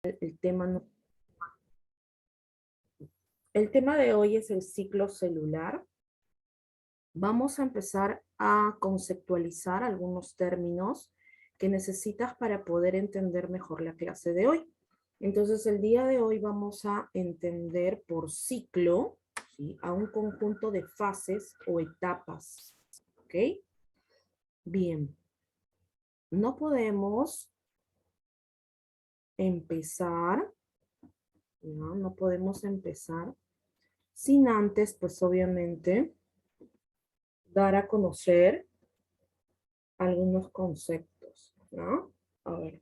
El tema, el tema de hoy es el ciclo celular. Vamos a empezar a conceptualizar algunos términos que necesitas para poder entender mejor la clase de hoy. Entonces, el día de hoy vamos a entender por ciclo, ¿sí?, a un conjunto de fases o etapas. ¿Ok? Bien. No podemos empezar, no podemos empezar sin antes, pues obviamente, dar a conocer algunos conceptos, ¿no? A ver.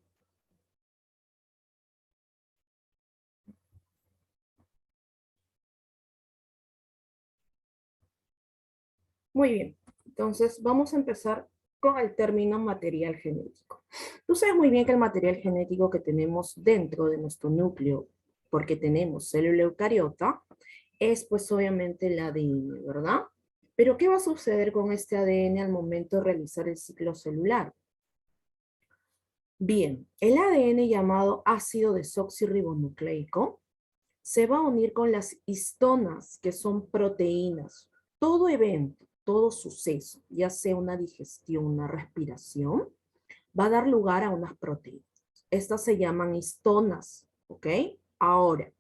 Muy bien. Entonces, vamos a empezar con el término material genético. Tú sabes muy bien que el material genético que tenemos dentro de nuestro núcleo, porque tenemos célula eucariota, es pues obviamente el ADN, ¿verdad? Pero ¿qué va a suceder con este ADN al momento de realizar el ciclo celular? Bien, el ADN llamado ácido desoxirribonucleico se va a unir con las histonas, que son proteínas. Todo evento, todo suceso, ya sea una digestión, una respiración, va a dar lugar a unas proteínas. Estas se llaman histonas, ¿ok? Ahora,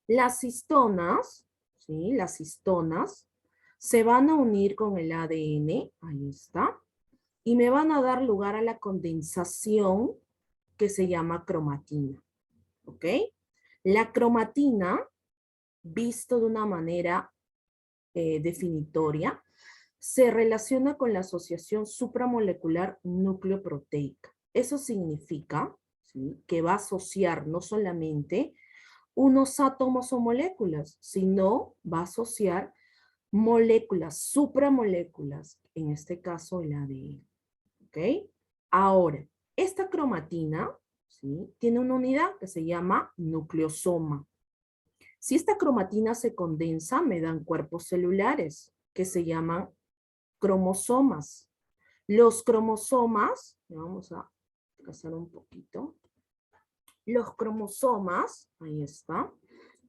las histonas, ¿sí? Las histonas se van a unir con el ADN, ahí está, y me van a dar lugar a la condensación que se llama cromatina, ¿ok? La cromatina, visto de una manera definitoria, se relaciona con la asociación supramolecular nucleoproteica. Eso significa, ¿sí?, que va a asociar no solamente unos átomos o moléculas, sino va a asociar moléculas, supramoléculas, en este caso el ADN. ¿Ok? Ahora, esta cromatina, ¿sí?, tiene una unidad que se llama nucleosoma. Si esta cromatina se condensa, me dan cuerpos celulares que se llaman cromosomas. Los cromosomas, vamos a trazar un poquito. Los cromosomas, ahí está,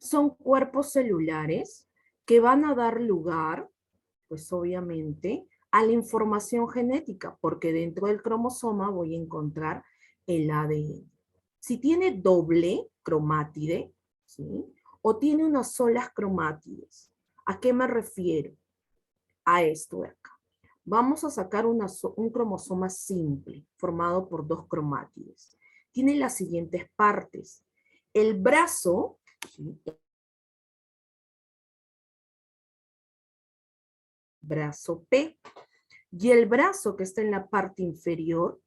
son cuerpos celulares que van a dar lugar, pues obviamente, a la información genética, porque dentro del cromosoma voy a encontrar el ADN. Si tiene doble cromátide, ¿sí?, o tiene unas solas cromátides, ¿a qué me refiero? A esto de acá. Vamos a sacar un cromosoma simple, formado por dos cromátides. Tiene las siguientes partes. El brazo, ¿sí?, brazo P, y el brazo que está en la parte inferior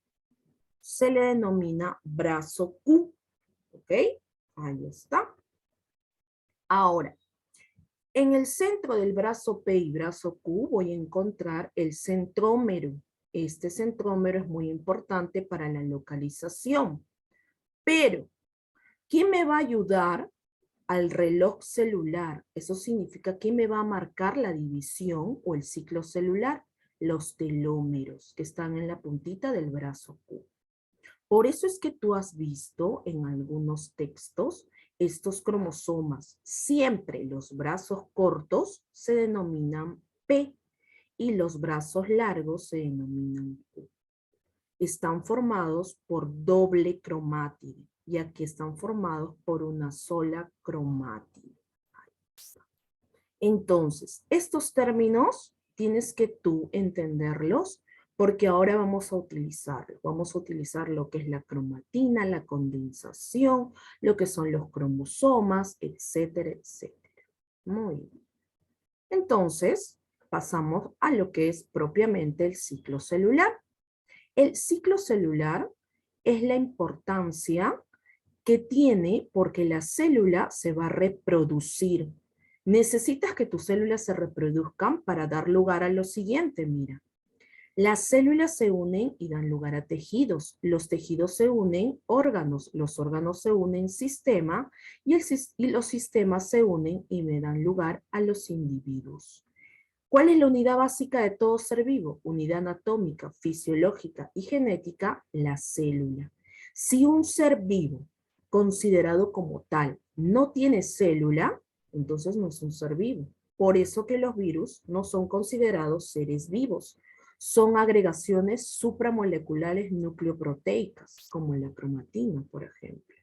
se le denomina brazo Q, ¿ok? Ahí está. Ahora, en el centro del brazo P y brazo Q voy a encontrar el centrómero. Este centrómero es muy importante para la localización. Pero, ¿quién me va a ayudar al reloj celular? Eso significa que me va a marcar la división o el ciclo celular, los telómeros que están en la puntita del brazo Q. Por eso es que tú has visto en algunos textos estos cromosomas. Siempre los brazos cortos se denominan P y los brazos largos se denominan Q. Están formados por doble cromátide y aquí están formados por una sola cromátide. Entonces, estos términos tienes que tú entenderlos porque ahora vamos a utilizarlo. Vamos a utilizar lo que es la cromatina, la condensación, lo que son los cromosomas, etcétera, etcétera. Muy bien. Entonces, pasamos a lo que es propiamente el ciclo celular. El ciclo celular es la importancia que tiene porque la célula se va a reproducir. Necesitas que tus células se reproduzcan para dar lugar a lo siguiente, mira. Las células se unen y dan lugar a tejidos. Los tejidos se unen órganos. Los órganos se unen sistema y los sistemas se unen y me dan lugar a los individuos. ¿Cuál es la unidad básica de todo ser vivo? Unidad anatómica, fisiológica y genética, la célula. Si un ser vivo, considerado como tal, no tiene célula, entonces no es un ser vivo. Por eso que los virus no son considerados seres vivos. Son agregaciones supramoleculares nucleoproteicas, como la cromatina, por ejemplo.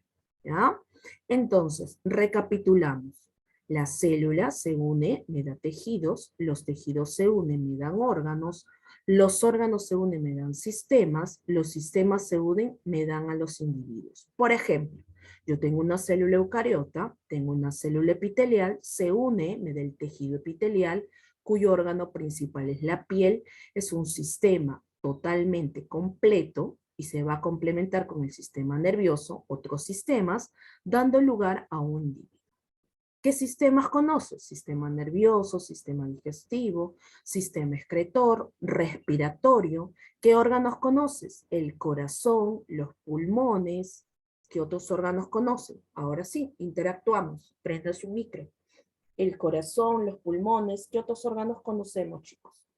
¿Ya? Entonces, recapitulamos. La célula se une, me da tejidos, los tejidos se unen, me dan órganos, los órganos se unen, me dan sistemas, los sistemas se unen, me dan a los individuos. Por ejemplo, yo tengo una célula eucariota, tengo una célula epitelial, se une, me da el tejido epitelial, cuyo órgano principal es la piel, es un sistema totalmente completo y se va a complementar con el sistema nervioso, otros sistemas, dando lugar a un individuo. ¿Qué sistemas conoces? Sistema nervioso, sistema digestivo, sistema excretor, respiratorio. ¿Qué órganos conoces? El corazón, los pulmones. ¿Qué otros órganos conocen? Ahora sí, interactuamos. Prenda su micro. El corazón, los pulmones. ¿Qué otros órganos conocemos, chicos?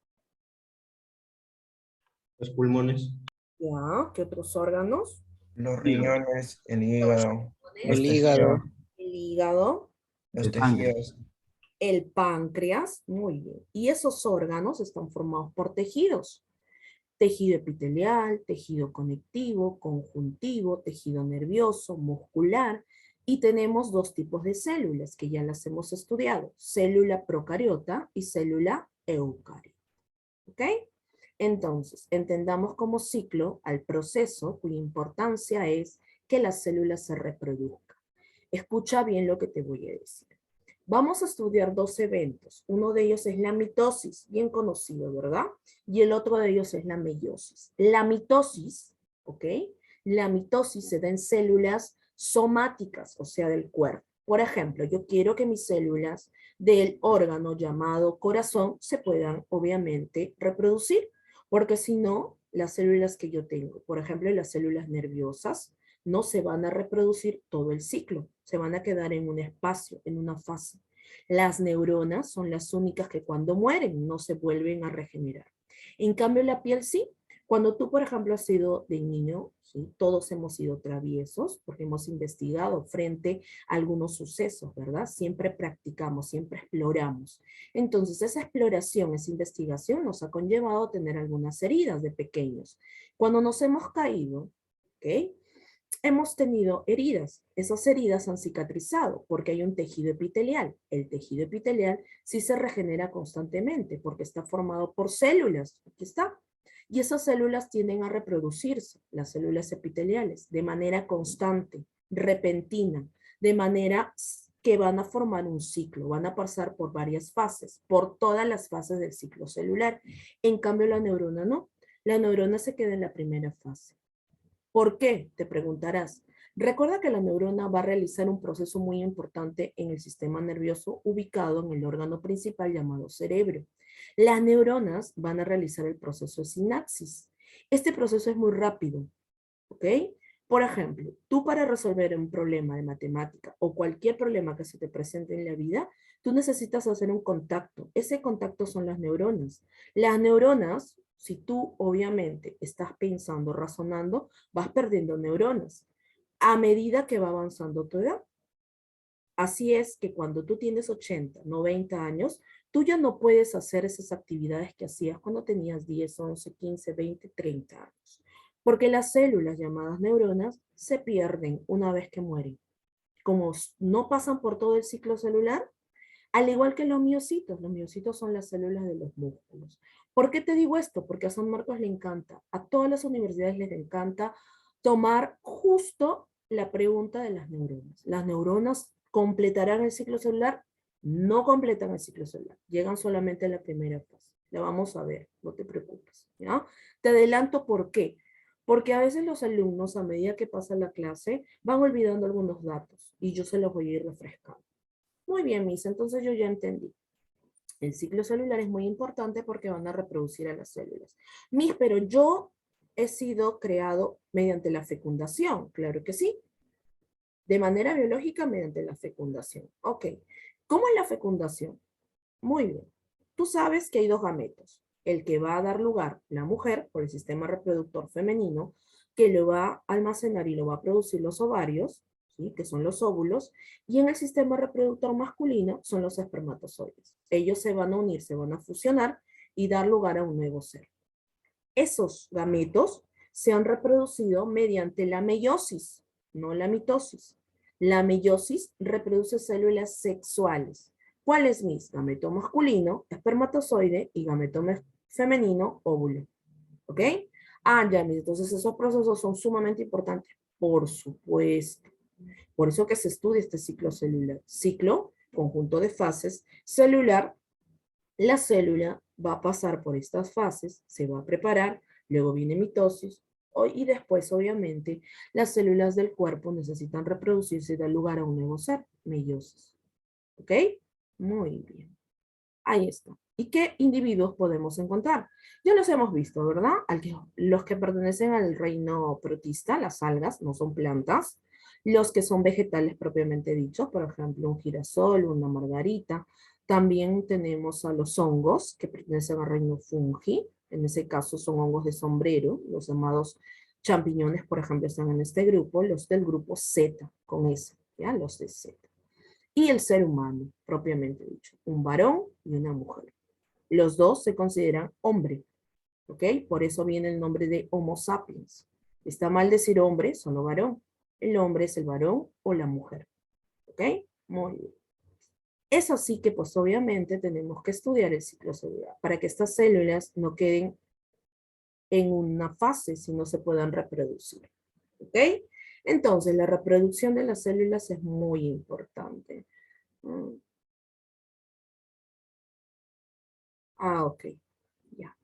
Los pulmones. Ya, ¿qué otros órganos? Los Hígado. riñones, el Los hígado, los riñones, El hígado, tejidos, el hígado, los El páncreas. tejidos. el páncreas, muy bien. Y esos órganos están formados por tejidos. Tejido epitelial, tejido conectivo, conjuntivo, tejido nervioso, muscular. Y tenemos dos tipos de células que ya las hemos estudiado. Célula procariota y célula eucariota. ¿Ok? Entonces, entendamos como ciclo al proceso cuya importancia es que la célula se reproduzca. Escucha bien lo que te voy a decir. Vamos a estudiar dos eventos. Uno de ellos es la mitosis, bien conocido, ¿verdad? Y el otro de ellos es la meiosis. La mitosis, ¿ok? La mitosis se da en células somáticas, o sea, del cuerpo. Por ejemplo, yo quiero que mis células del órgano llamado corazón se puedan, obviamente, reproducir, porque si no, las células que yo tengo, por ejemplo, las células nerviosas, no se van a reproducir todo el ciclo, se van a quedar en un espacio, en una fase. Las neuronas son las únicas que cuando mueren no se vuelven a regenerar. En cambio la piel sí. Cuando tú, por ejemplo, has sido de niño, ¿sí? Todos hemos sido traviesos porque hemos investigado frente a algunos sucesos, ¿verdad? Siempre practicamos, siempre exploramos. Entonces esa exploración, esa investigación nos ha conllevado a tener algunas heridas de pequeños. Cuando nos hemos caído, ¿ok? Hemos tenido heridas. Esas heridas han cicatrizado porque hay un tejido epitelial. El tejido epitelial sí se regenera constantemente porque está formado por células. Aquí está. Y esas células tienden a reproducirse, las células epiteliales, de manera constante, repentina, de manera que van a formar un ciclo, van a pasar por varias fases, por todas las fases del ciclo celular. En cambio, la neurona no. La neurona se queda en la primera fase. ¿Por qué? Te preguntarás. Recuerda que la neurona va a realizar un proceso muy importante en el sistema nervioso ubicado en el órgano principal llamado cerebro. Las neuronas van a realizar el proceso de sinapsis. Este proceso es muy rápido, ¿ok? Por ejemplo, tú para resolver un problema de matemática o cualquier problema que se te presente en la vida, tú necesitas hacer un contacto. Ese contacto son las neuronas. Las neuronas, si tú obviamente estás pensando, razonando, vas perdiendo neuronas a medida que va avanzando tu edad. Así es que cuando tú tienes 80, 90 años, tú ya no puedes hacer esas actividades que hacías cuando tenías 10, 11, 15, 20, 30 años. Porque las células llamadas neuronas se pierden una vez que mueren. Como no pasan por todo el ciclo celular, al igual que los miocitos son las células de los músculos. ¿Por qué te digo esto? Porque a San Marcos le encanta, a todas las universidades les encanta tomar justo la pregunta de las neuronas. Las neuronas completarán el ciclo celular, no completan el ciclo celular, llegan solamente a la primera fase. La vamos a ver, no te preocupes, ¿ya? Te adelanto por qué. Porque a veces los alumnos, a medida que pasa la clase, van olvidando algunos datos y yo se los voy a ir refrescando. Muy bien, Misa, entonces yo ya entendí. El ciclo celular es muy importante porque van a reproducir a las células. Mis, pero yo he sido creado mediante la fecundación, claro que sí. De manera biológica mediante la fecundación. Ok, ¿cómo es la fecundación? Muy bien. Tú sabes que hay dos gametos. El que va a dar lugar, la mujer, por el sistema reproductor femenino, que lo va a almacenar y lo va a producir los ovarios, ¿sí? Que son los óvulos, y en el sistema reproductor masculino son los espermatozoides. Ellos se van a unir, se van a fusionar y dar lugar a un nuevo ser. Esos gametos se han reproducido mediante la meiosis, no la mitosis. La meiosis reproduce células sexuales. ¿Cuál es mis? Gameto masculino, espermatozoide, y gameto femenino, óvulo. ¿Ok? Ah, ya, entonces esos procesos son sumamente importantes. Por supuesto. Por eso que se estudia este ciclo celular. Ciclo, conjunto de fases, celular. La célula va a pasar por estas fases, se va a preparar, luego viene mitosis, y después, obviamente, las células del cuerpo necesitan reproducirse y dar lugar a un nuevo ser, meiosis. ¿Ok? Muy bien. Ahí está. ¿Y qué individuos podemos encontrar? Ya los hemos visto, ¿verdad? Los que pertenecen al reino protista, las algas, no son plantas. Los que son vegetales propiamente dichos, por ejemplo, un girasol, una margarita. También tenemos a los hongos, que pertenecen al reino fungi. En ese caso son hongos de sombrero, los llamados champiñones, por ejemplo, están en este grupo, los del grupo Z, con S, ¿ya? Los de Z. Y el ser humano, propiamente dicho, un varón y una mujer. Los dos se consideran hombre, ¿ok? Por eso viene el nombre de Homo sapiens. Está mal decir hombre, solo varón. El hombre es el varón o la mujer, ¿ok? Muy bien. Eso sí que, pues obviamente, tenemos que estudiar el ciclo celular para que estas células no queden en una fase, sino se puedan reproducir, ¿ok? Entonces, la reproducción de las células es muy importante. Ah, ok, ya.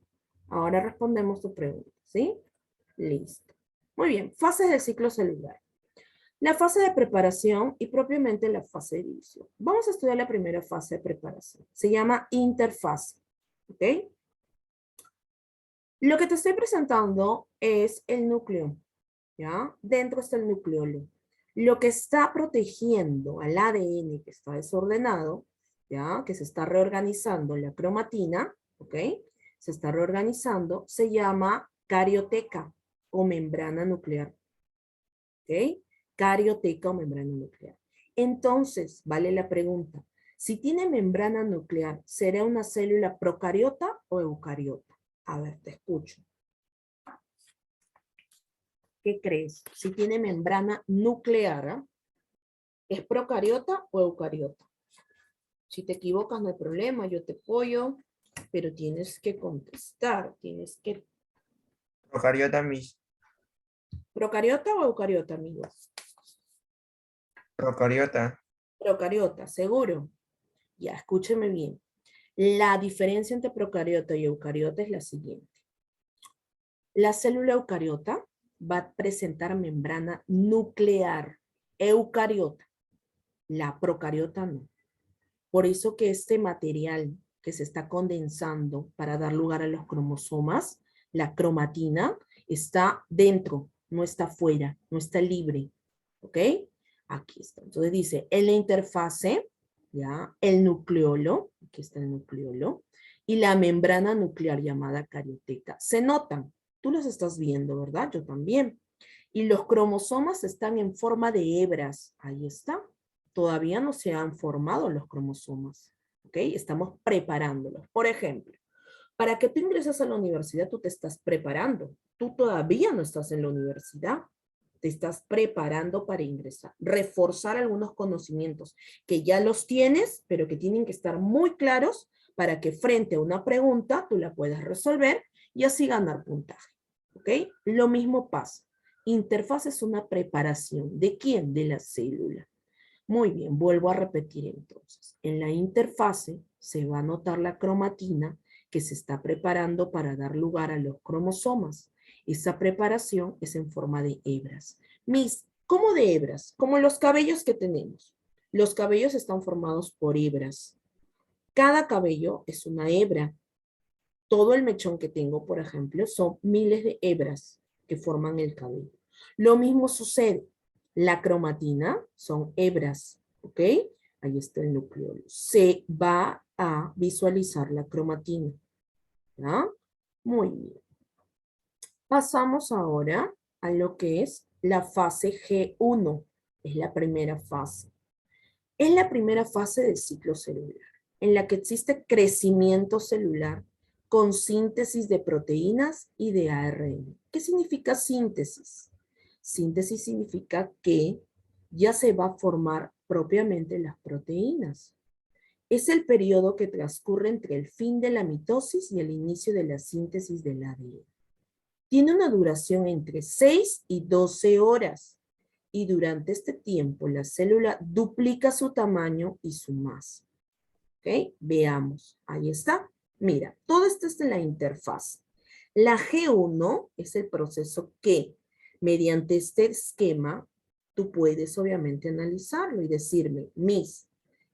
Ahora respondemos tu pregunta, ¿sí? Listo. Muy bien, fases del ciclo celular. La fase de preparación y propiamente la fase de división. Vamos a estudiar la primera fase de preparación. Se llama interfase, ¿ok? Lo que te estoy presentando es el núcleo, ¿ya? Dentro está el nucleolo. Lo que está protegiendo al ADN que está desordenado, ¿ya? Que se está reorganizando la cromatina, ¿ok? Se está reorganizando, se llama carioteca o membrana nuclear, ¿ok? Carioteca o membrana nuclear. Entonces, vale la pregunta, si tiene membrana nuclear, ¿será una célula procariota o eucariota? A ver, te escucho. ¿Qué crees? Si tiene membrana nuclear, ¿es procariota o eucariota? Si te equivocas no hay problema, yo te apoyo, pero tienes que contestar, tienes que... Procariota, mis. ¿Procariota o eucariota, amigos? Procariota. Procariota, seguro. Ya, escúcheme bien. La diferencia entre procariota y eucariota es la siguiente. La célula eucariota va a presentar membrana nuclear, eucariota. La procariota no. Por eso que este material que se está condensando para dar lugar a los cromosomas, la cromatina, está dentro, no está fuera, no está libre. ¿Ok? Aquí está. Entonces dice, en la interfase, ¿ya? El nucleolo, aquí está el nucleolo, y la membrana nuclear llamada carioteca. Se notan, tú los estás viendo, ¿verdad? Yo también. Y los cromosomas están en forma de hebras. Ahí está. Todavía no se han formado los cromosomas. ¿Ok? Estamos preparándolos. Por ejemplo, para que tú ingreses a la universidad, tú te estás preparando. Tú todavía no estás en la universidad. Te estás preparando para ingresar. Reforzar algunos conocimientos que ya los tienes, pero que tienen que estar muy claros para que frente a una pregunta tú la puedas resolver y así ganar puntaje. ¿Ok? Lo mismo pasa. Interfaz es una preparación. ¿De quién? De la célula. Muy bien, vuelvo a repetir entonces. En la interfase se va a notar la cromatina que se está preparando para dar lugar a los cromosomas. Esa preparación es en forma de hebras. ¿Cómo de hebras? Como los cabellos que tenemos. Los cabellos están formados por hebras. Cada cabello es una hebra. Todo el mechón que tengo, por ejemplo, son miles de hebras que forman el cabello. Lo mismo sucede. La cromatina son hebras, ¿ok? Ahí está el núcleo. Se va a visualizar la cromatina, ¿ya? Muy bien. Pasamos ahora a lo que es la fase G1. Es la primera fase. Es la primera fase del ciclo celular, en la que existe crecimiento celular con síntesis de proteínas y de ARN. ¿Qué significa síntesis? Síntesis significa que ya se va a formar propiamente las proteínas. Es el periodo que transcurre entre el fin de la mitosis y el inicio de la síntesis del ADN. Tiene una duración entre 6 y 12 horas. Y durante este tiempo la célula duplica su tamaño y su masa. ¿Ok? Veamos. Ahí está. Mira, todo esto es en la interfaz. La G1 es el proceso que, mediante este esquema, tú puedes obviamente analizarlo y decirme,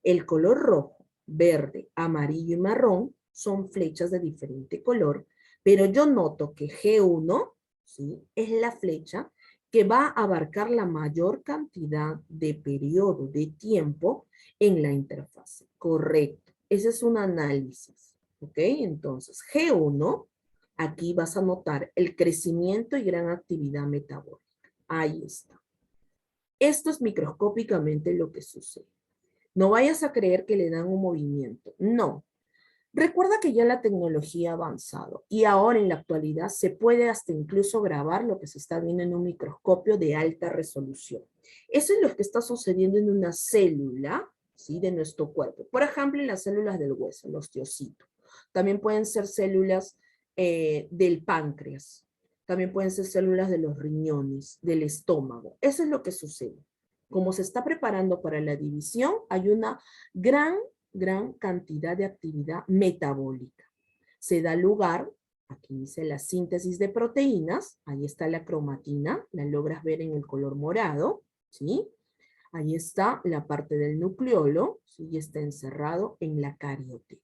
el color rojo, verde, amarillo y marrón son flechas de diferente color, pero yo noto que G1, ¿sí?, es la flecha que va a abarcar la mayor cantidad de periodo de tiempo en la interfase. Correcto. Ese es un análisis. ¿Ok? Entonces, G1, aquí vas a notar el crecimiento y gran actividad metabólica. Ahí está. Esto es microscópicamente lo que sucede. No vayas a creer que le dan un movimiento. No. Recuerda que ya la tecnología ha avanzado y ahora en la actualidad se puede hasta incluso grabar lo que se está viendo en un microscopio de alta resolución. Eso es lo que está sucediendo en una célula, ¿sí?, de nuestro cuerpo. Por ejemplo, en las células del hueso, el osteocito. También pueden ser células del páncreas. También pueden ser células de los riñones, del estómago. Eso es lo que sucede. Como se está preparando para la división, hay una gran cantidad de actividad metabólica. Se da lugar, aquí dice la síntesis de proteínas, ahí está la cromatina, la logras ver en el color morado, ¿sí? Ahí está la parte del nucleolo, ¿sí?, y está encerrado en la cariotera.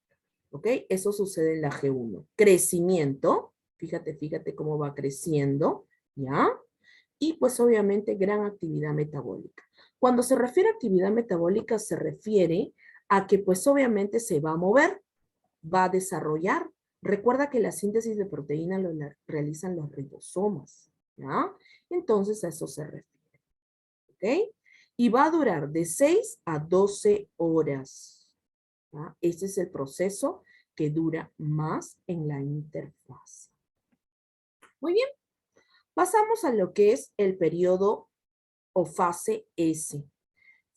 ¿Ok? Eso sucede en la G1. Crecimiento, fíjate cómo va creciendo, ¿ya? Y pues obviamente gran actividad metabólica. Cuando se refiere a actividad metabólica se refiere a que pues obviamente se va a mover, va a desarrollar. Recuerda que la síntesis de proteína lo realizan los ribosomas, ¿ya? Entonces a eso se refiere, ¿ok? Y va a durar de 6 a 12 horas, ¿ya? Ese es el proceso que dura más en la interfaz. Muy bien. Pasamos a lo que es el periodo o fase S.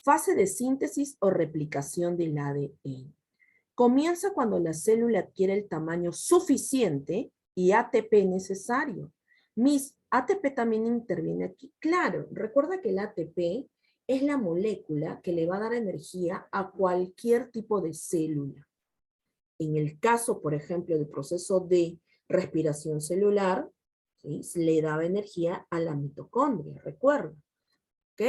Fase de síntesis o replicación del ADN. Comienza cuando la célula adquiere el tamaño suficiente y ATP necesario. ATP también interviene aquí. Claro, recuerda que el ATP es la molécula que le va a dar energía a cualquier tipo de célula. En el caso, por ejemplo, del proceso de respiración celular, ¿sí?, le daba energía a la mitocondria, recuerda. ¿Ok?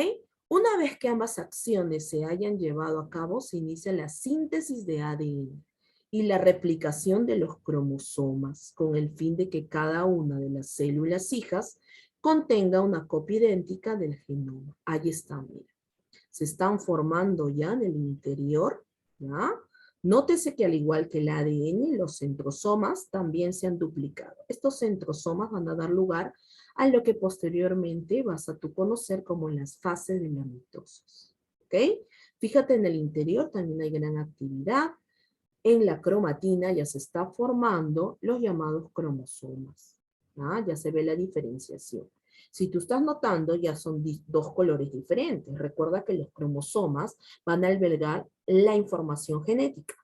Una vez que ambas acciones se hayan llevado a cabo, se inicia la síntesis de ADN y la replicación de los cromosomas, con el fin de que cada una de las células hijas contenga una copia idéntica del genoma. Ahí está, mira. Se están formando ya en el interior, ¿ya? Nótese que al igual que el ADN, los centrosomas también se han duplicado. Estos centrosomas van a dar lugar a lo que posteriormente vas a tú conocer como las fases de la mitosis. ¿Ok? Fíjate, en el interior también hay gran actividad. En la cromatina ya se está formando los llamados cromosomas. ¿Ah? Ya se ve la diferenciación. Si tú estás notando, ya son dos colores diferentes. Recuerda que los cromosomas van a albergar la información genética.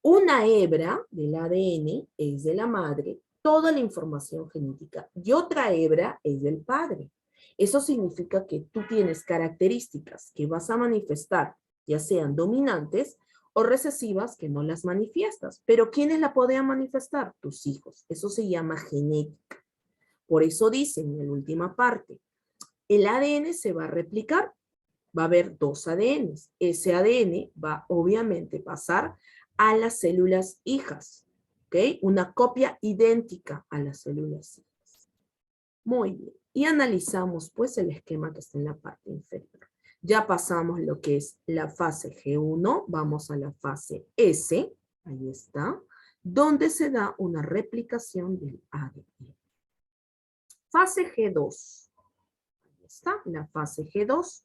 Una hebra del ADN es de la madre, toda la información genética, y otra hebra es del padre. Eso significa que tú tienes características que vas a manifestar, ya sean dominantes o recesivas, que no las manifiestas. Pero ¿quiénes la podían manifestar? Tus hijos. Eso se llama genética. Por eso dicen en la última parte, el ADN se va a replicar, va a haber dos ADNs. Ese ADN va obviamente a pasar a las células hijas, ¿ok? Una copia idéntica a las células hijas. Muy bien. Y analizamos pues el esquema que está en la parte inferior. Ya pasamos lo que es la fase G1, vamos a la fase S, ahí está, donde se da una replicación del ADN. Fase G2. está, la fase G2.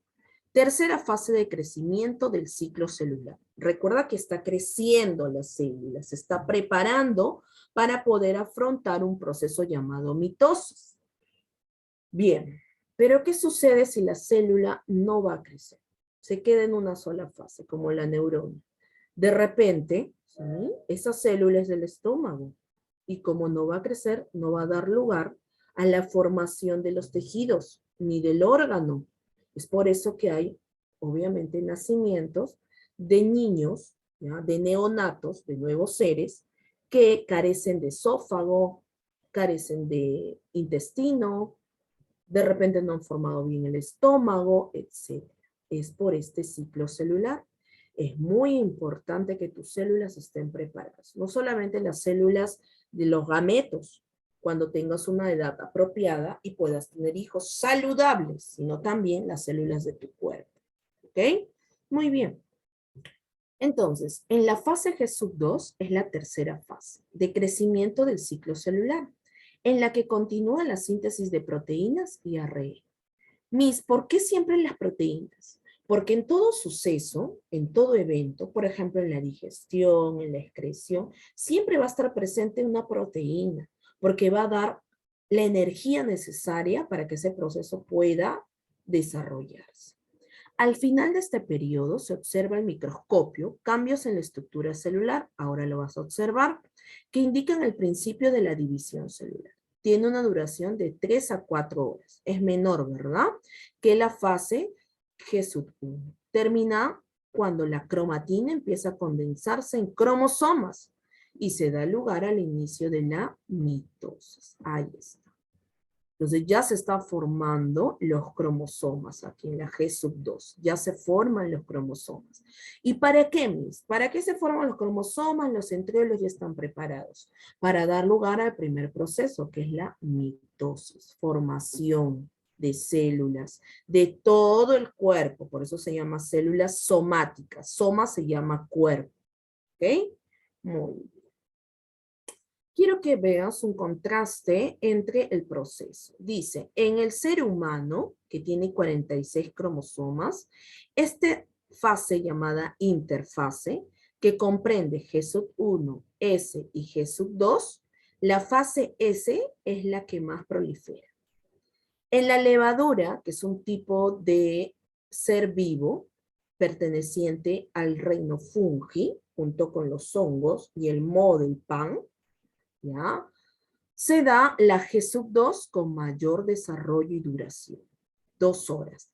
Tercera fase de crecimiento del ciclo celular. Recuerda que está creciendo la célula, se está preparando para poder afrontar un proceso llamado mitosis. Bien, pero ¿qué sucede si la célula no va a crecer? Se queda en una sola fase, como la neurona. De repente, ¿sí?, esa célula es del estómago y como no va a crecer, no va a dar lugar a la formación de los tejidos ni del órgano. Es por eso que hay, obviamente, nacimientos de niños, ¿ya?, de neonatos, de nuevos seres, que carecen de esófago, carecen de intestino, de repente no han formado bien el estómago, etc. Es por este ciclo celular. Es muy importante que tus células estén preparadas. No solamente las células de los gametos, cuando tengas una edad apropiada y puedas tener hijos saludables, sino también las células de tu cuerpo. ¿Ok? Muy bien. Entonces, en la fase G2 es la tercera fase de crecimiento del ciclo celular, en la que continúa la síntesis de proteínas y ARN. ¿Por qué siempre las proteínas? Porque en todo suceso, en todo evento, por ejemplo en la digestión, en la excreción, siempre va a estar presente una proteína, porque va a dar la energía necesaria para que ese proceso pueda desarrollarse. Al final de este periodo se observa al microscopio cambios en la estructura celular, ahora lo vas a observar, que indican el principio de la división celular. Tiene una duración de 3 a 4 horas. Es menor, ¿verdad?, que la fase G1. Termina cuando la cromatina empieza a condensarse en cromosomas y se da lugar al inicio de la mitosis. Ahí está. Entonces ya se están formando los cromosomas aquí en la G2. Ya se forman los cromosomas. ¿Y para qué, Miss? ¿Para qué se forman los cromosomas? Los centriolos ya están preparados para dar lugar al primer proceso, que es la mitosis, formación de células de todo el cuerpo. Por eso se llama células somáticas. Soma se llama cuerpo. ¿Ok? Muy bien. Quiero que veas un contraste entre el proceso. Dice, en el ser humano, que tiene 46 cromosomas, esta fase llamada interfase, que comprende G1, S y G2, la fase S es la que más prolifera. En la levadura, que es un tipo de ser vivo, perteneciente al reino fungi, junto con los hongos y el moho del pan, ¿ya?, se da la G2 con mayor desarrollo y duración, 2 horas.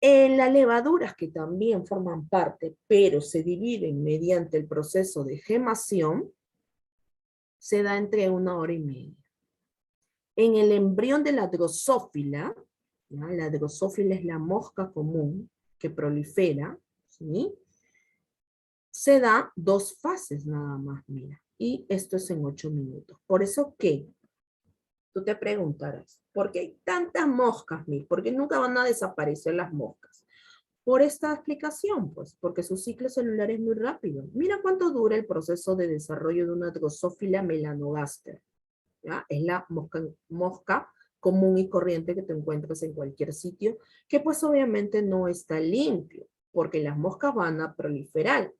En las levaduras que también forman parte, pero se dividen mediante el proceso de gemación, se da entre 1 hora y media. En el embrión de la drosófila, ¿ya?, la drosófila es la mosca común que prolifera, ¿sí?, se da 2 fases nada más, mira. Y esto es en 8 minutos. Por eso que tú te preguntarás, ¿por qué hay tantas moscas, Miss? ¿Por qué nunca van a desaparecer las moscas? Por esta explicación, pues, porque su ciclo celular es muy rápido. Mira cuánto dura el proceso de desarrollo de una Drosophila melanogaster, ¿ya? Es la mosca común y corriente que te encuentras en cualquier sitio, que pues obviamente no está limpio, porque las moscas van a proliferar.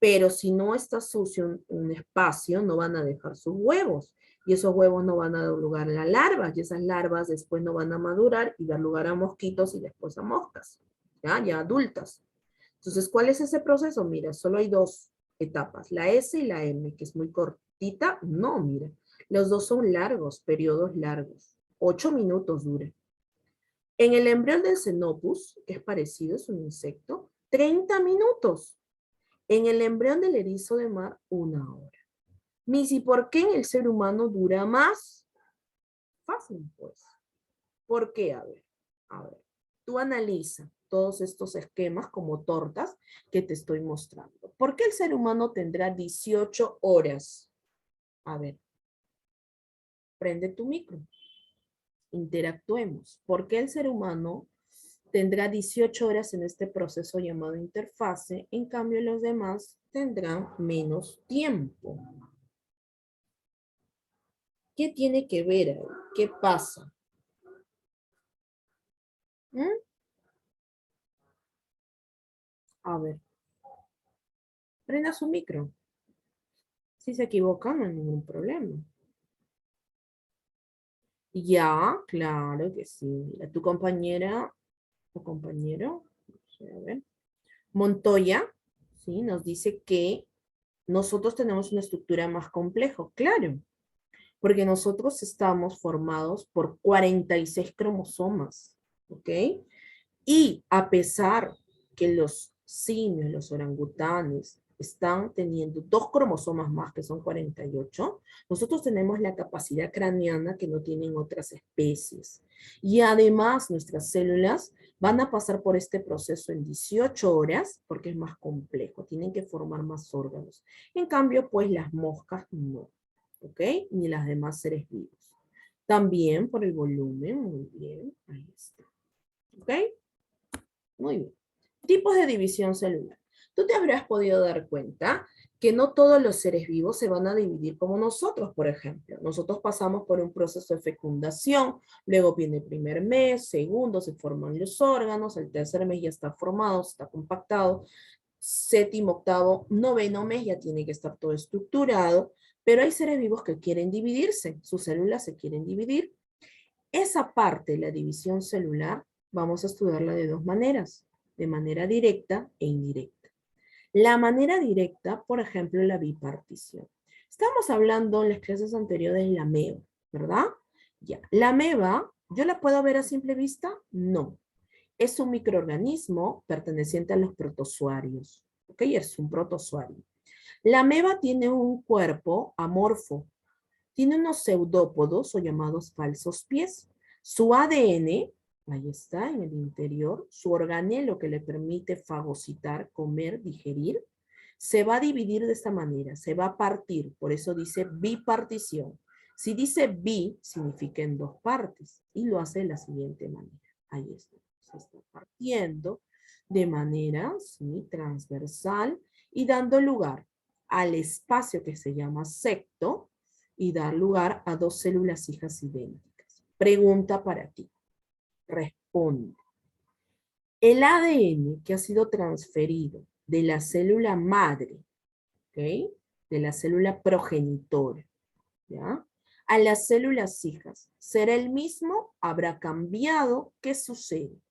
Pero si no está sucio un espacio, no van a dejar sus huevos. Y esos huevos no van a dar lugar a las larvas. Y esas larvas después no van a madurar y dar lugar a mosquitos y después a moscas. Ya adultas. Entonces, ¿cuál es ese proceso? Mira, solo hay 2 etapas. La S y la M, que es muy cortita. No, mira. Los 2 son largos, periodos largos. 8 minutos dura. En el embrión del Xenopus, que es parecido, es un insecto, 30 minutos. En el embrión del erizo de mar, 1 hora. Miss, ¿y por qué en el ser humano dura más? Fácil, pues. ¿Por qué? A ver. Tú analiza todos estos esquemas como tortas que te estoy mostrando. ¿Por qué el ser humano tendrá 18 horas? A ver. Prende tu micro. Interactuemos. ¿Por qué el ser humano tendrá 18 horas en este proceso llamado interfase? En cambio, los demás tendrán menos tiempo. ¿Qué tiene que ver ahí? ¿Qué pasa? ¿Mm? A ver, prenda su micro. Si se equivoca, no hay ningún problema. Ya, claro que sí. Mira, tu compañera o compañero, no sé, a ver, Montoya, ¿sí? Nos dice que nosotros tenemos una estructura más compleja. Claro, porque nosotros estamos formados por 46 cromosomas, ¿ok? Y a pesar que los simios, los orangutanes, están teniendo dos cromosomas más, que son 48, nosotros tenemos la capacidad craneana que no tienen otras especies. Y además nuestras células van a pasar por este proceso en 18 horas, porque es más complejo, tienen que formar más órganos. En cambio, pues las moscas no, ¿ok? Ni las demás seres vivos. También por el volumen, muy bien, ahí está, ¿ok? Muy bien. Tipos de división celular. Tú te habrás podido dar cuenta que no todos los seres vivos se van a dividir como nosotros, por ejemplo. Nosotros pasamos por un proceso de fecundación, luego viene el primer mes, segundo, se forman los órganos, el tercer mes ya está formado, está compactado, séptimo, octavo, noveno mes ya tiene que estar todo estructurado, pero hay seres vivos que quieren dividirse, sus células se quieren dividir. Esa parte, la división celular, vamos a estudiarla de dos maneras, de manera directa e indirecta. La manera directa, por ejemplo, la bipartición. Estamos hablando en las clases anteriores de la ameba, ¿verdad? Ya, la ameba, ¿yo la puedo ver a simple vista? No. Es un microorganismo perteneciente a los protozoarios, ¿ok? Es un protozoario. La ameba tiene un cuerpo amorfo, tiene unos pseudópodos o llamados falsos pies. Su ADN, ahí está, en el interior, su organelo que le permite fagocitar, comer, digerir, se va a dividir de esta manera, se va a partir, por eso dice bipartición. Si dice bi, significa en dos partes, y lo hace de la siguiente manera. Ahí está, se está partiendo de manera ¿sí? transversal y dando lugar al espacio que se llama septo, y dar lugar a dos células hijas idénticas. Pregunta para ti. Responde. El ADN que ha sido transferido de la célula madre, ¿ok? De la célula progenitora, ¿ya? A las células hijas, ¿será el mismo? ¿Habrá cambiado? ¿Qué sucede?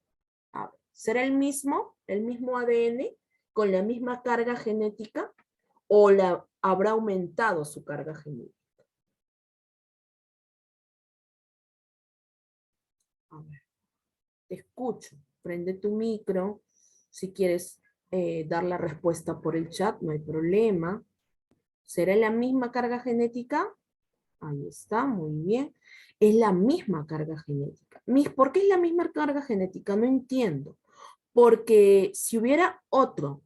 A ver, ¿será el mismo ADN con la misma carga genética o habrá aumentado su carga genética? A ver. Te escucho, prende tu micro, si quieres dar la respuesta por el chat, no hay problema. ¿Será la misma carga genética? Ahí está, muy bien. Es la misma carga genética. ¿Por qué es la misma carga genética? No entiendo. Porque si hubiera otra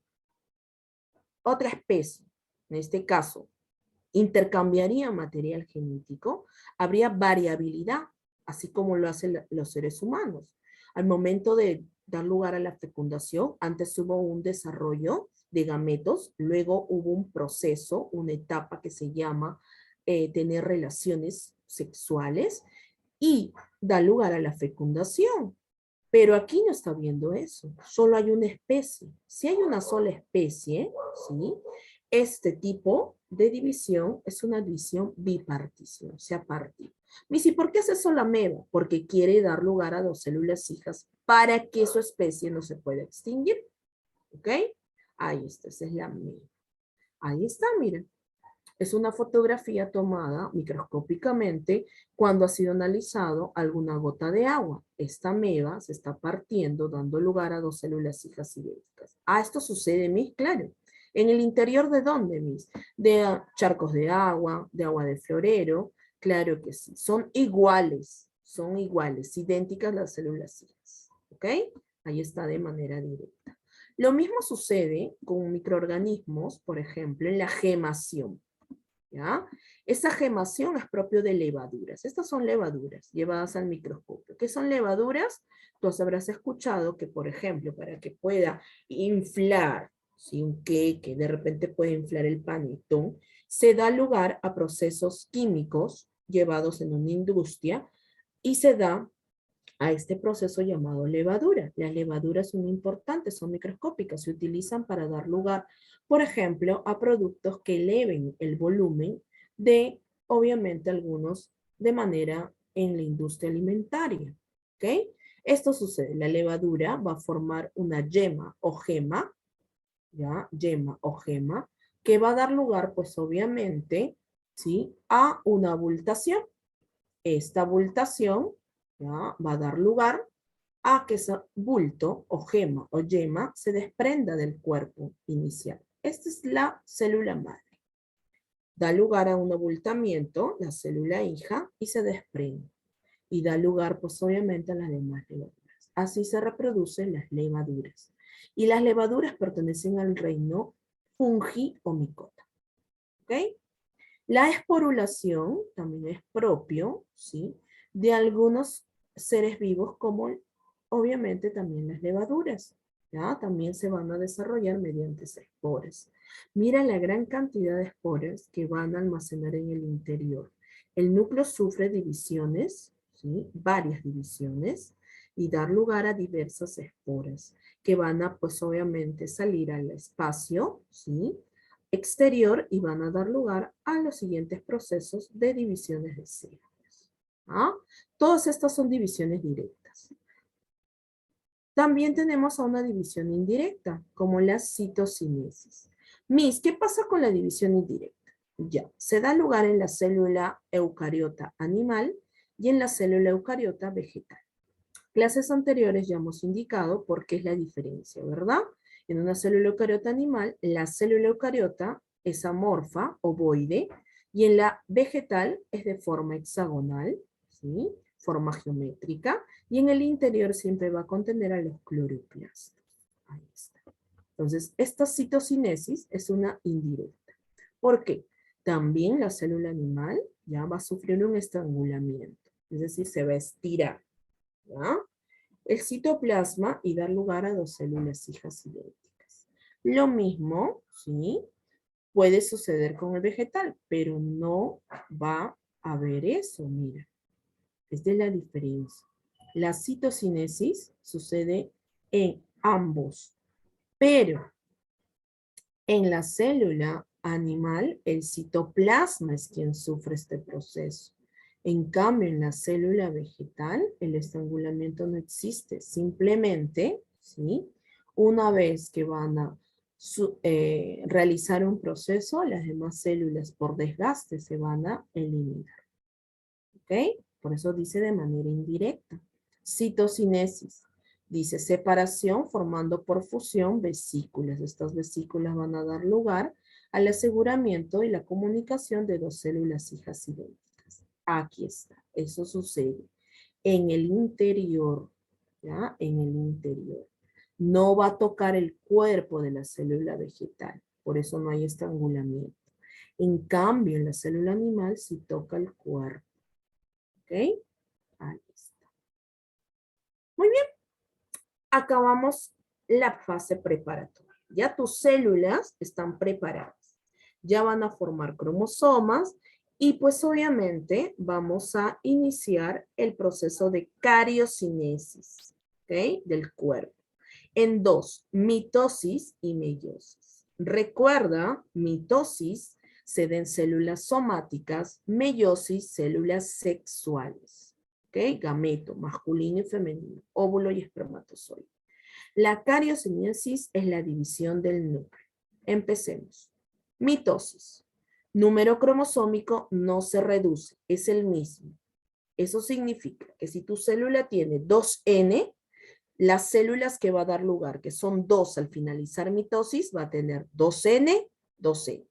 especie, en este caso, intercambiaría material genético, habría variabilidad, así como lo hacen los seres humanos. Al momento de dar lugar a la fecundación, antes hubo un desarrollo de gametos, luego hubo un proceso, una etapa que se llama tener relaciones sexuales y da lugar a la fecundación. Pero aquí no está viendo eso, solo hay una especie. Si hay una sola especie, ¿sí? Este tipo de división es una división bipartición, se ha partido. ¿Y por qué hace eso la ameba? Porque quiere dar lugar a dos células hijas para que su especie no se pueda extinguir. ¿Ok? Ahí está, esa es la ameba. Ahí está, miren. Es una fotografía tomada microscópicamente cuando ha sido analizado alguna gota de agua. Esta ameba se está partiendo, dando lugar a dos células hijas idénticas. Ah, esto sucede, Miss, claro. ¿En el interior de dónde, Miss? De charcos de agua de florero. Claro que sí. Son iguales, idénticas las células hijas. ¿Ok? Ahí está de manera directa. Lo mismo sucede con microorganismos, por ejemplo, en la gemación. ¿Ya? Esa gemación es propio de levaduras. Estas son levaduras llevadas al microscopio. ¿Qué son levaduras? Tú habrás escuchado que, por ejemplo, para que pueda inflar, ¿sí? Un queque, de repente puede inflar el panetón, se da lugar a procesos químicos llevados en una industria y se da a este proceso llamado levadura. Las levaduras son importantes, son microscópicas, se utilizan para dar lugar, por ejemplo, a productos que eleven el volumen de, obviamente, algunos de manera en la industria alimentaria. ¿Ok? Esto sucede, la levadura va a formar una yema o gema, ¿ya? Yema o gema, que va a dar lugar, pues obviamente, ¿sí? A una abultación. Esta abultación, ¿ya? Va a dar lugar a que ese bulto o gema o yema se desprenda del cuerpo inicial. Esta es la célula madre. Da lugar a un abultamiento, la célula hija, y se desprende. Y da lugar, pues obviamente, a las demás levaduras. Así se reproducen las levaduras. Y las levaduras pertenecen al reino fungi o micota. ¿Ok? La esporulación también es propio, ¿sí? De algunos seres vivos como obviamente también las levaduras, ¿ya? También se van a desarrollar mediante esporas. Mira la gran cantidad de esporas que van a almacenar en el interior. El núcleo sufre divisiones, ¿sí? Varias divisiones, y dar lugar a diversas esporas que van a, pues obviamente, salir al espacio, ¿sí? Exterior y van a dar lugar a los siguientes procesos de divisiones de células. ¿Ah? Todas estas son divisiones directas. También tenemos a una división indirecta, como la citocinesis. Miss, ¿qué pasa con la división indirecta? Ya, se da lugar en la célula eucariota animal y en la célula eucariota vegetal. Clases anteriores ya hemos indicado por qué es la diferencia, ¿verdad? En una célula eucariota animal, la célula eucariota es amorfa, ovoide, y en la vegetal es de forma hexagonal, ¿sí? Forma geométrica, y en el interior siempre va a contener a los cloroplastos. Ahí está. Entonces, esta citocinesis es una indirecta. ¿Por qué? También la célula animal ya va a sufrir un estrangulamiento, es decir, se va a estirar, ¿ya? El citoplasma y dar lugar a dos células hijas idénticas. Lo mismo, ¿sí? Puede suceder con el vegetal, pero no va a haber eso, mira. Esta es la diferencia. La citocinesis sucede en ambos, pero en la célula animal, el citoplasma es quien sufre este proceso. En cambio, en la célula vegetal, el estrangulamiento no existe. Simplemente, ¿sí? Una vez que van a realizar un proceso, las demás células por desgaste se van a eliminar. ¿Ok? Por eso dice de manera indirecta. Citocinesis. Dice separación formando por fusión vesículas. Estas vesículas van a dar lugar al aseguramiento y la comunicación de dos células hijas idénticas. Aquí está. Eso sucede en el interior, ¿ya? En el interior. No va a tocar el cuerpo de la célula vegetal. Por eso no hay estrangulamiento. En cambio, en la célula animal sí toca el cuerpo. ¿Ok? Ahí está. Muy bien. Acabamos la fase preparatoria. Ya tus células están preparadas. Ya van a formar cromosomas y pues obviamente vamos a iniciar el proceso de cariocinesis, ¿ok? Del cuerpo. En dos, mitosis y meiosis. Recuerda, mitosis se da en células somáticas, meiosis, células sexuales. ¿Ok? Gameto, masculino y femenino, óvulo y espermatozoide. La cariocinesis es la división del núcleo. Empecemos. Mitosis. Número cromosómico no se reduce, es el mismo. Eso significa que si tu célula tiene 2N, las células que va a dar lugar, que son 2 al finalizar mitosis, va a tener 2N, 2N.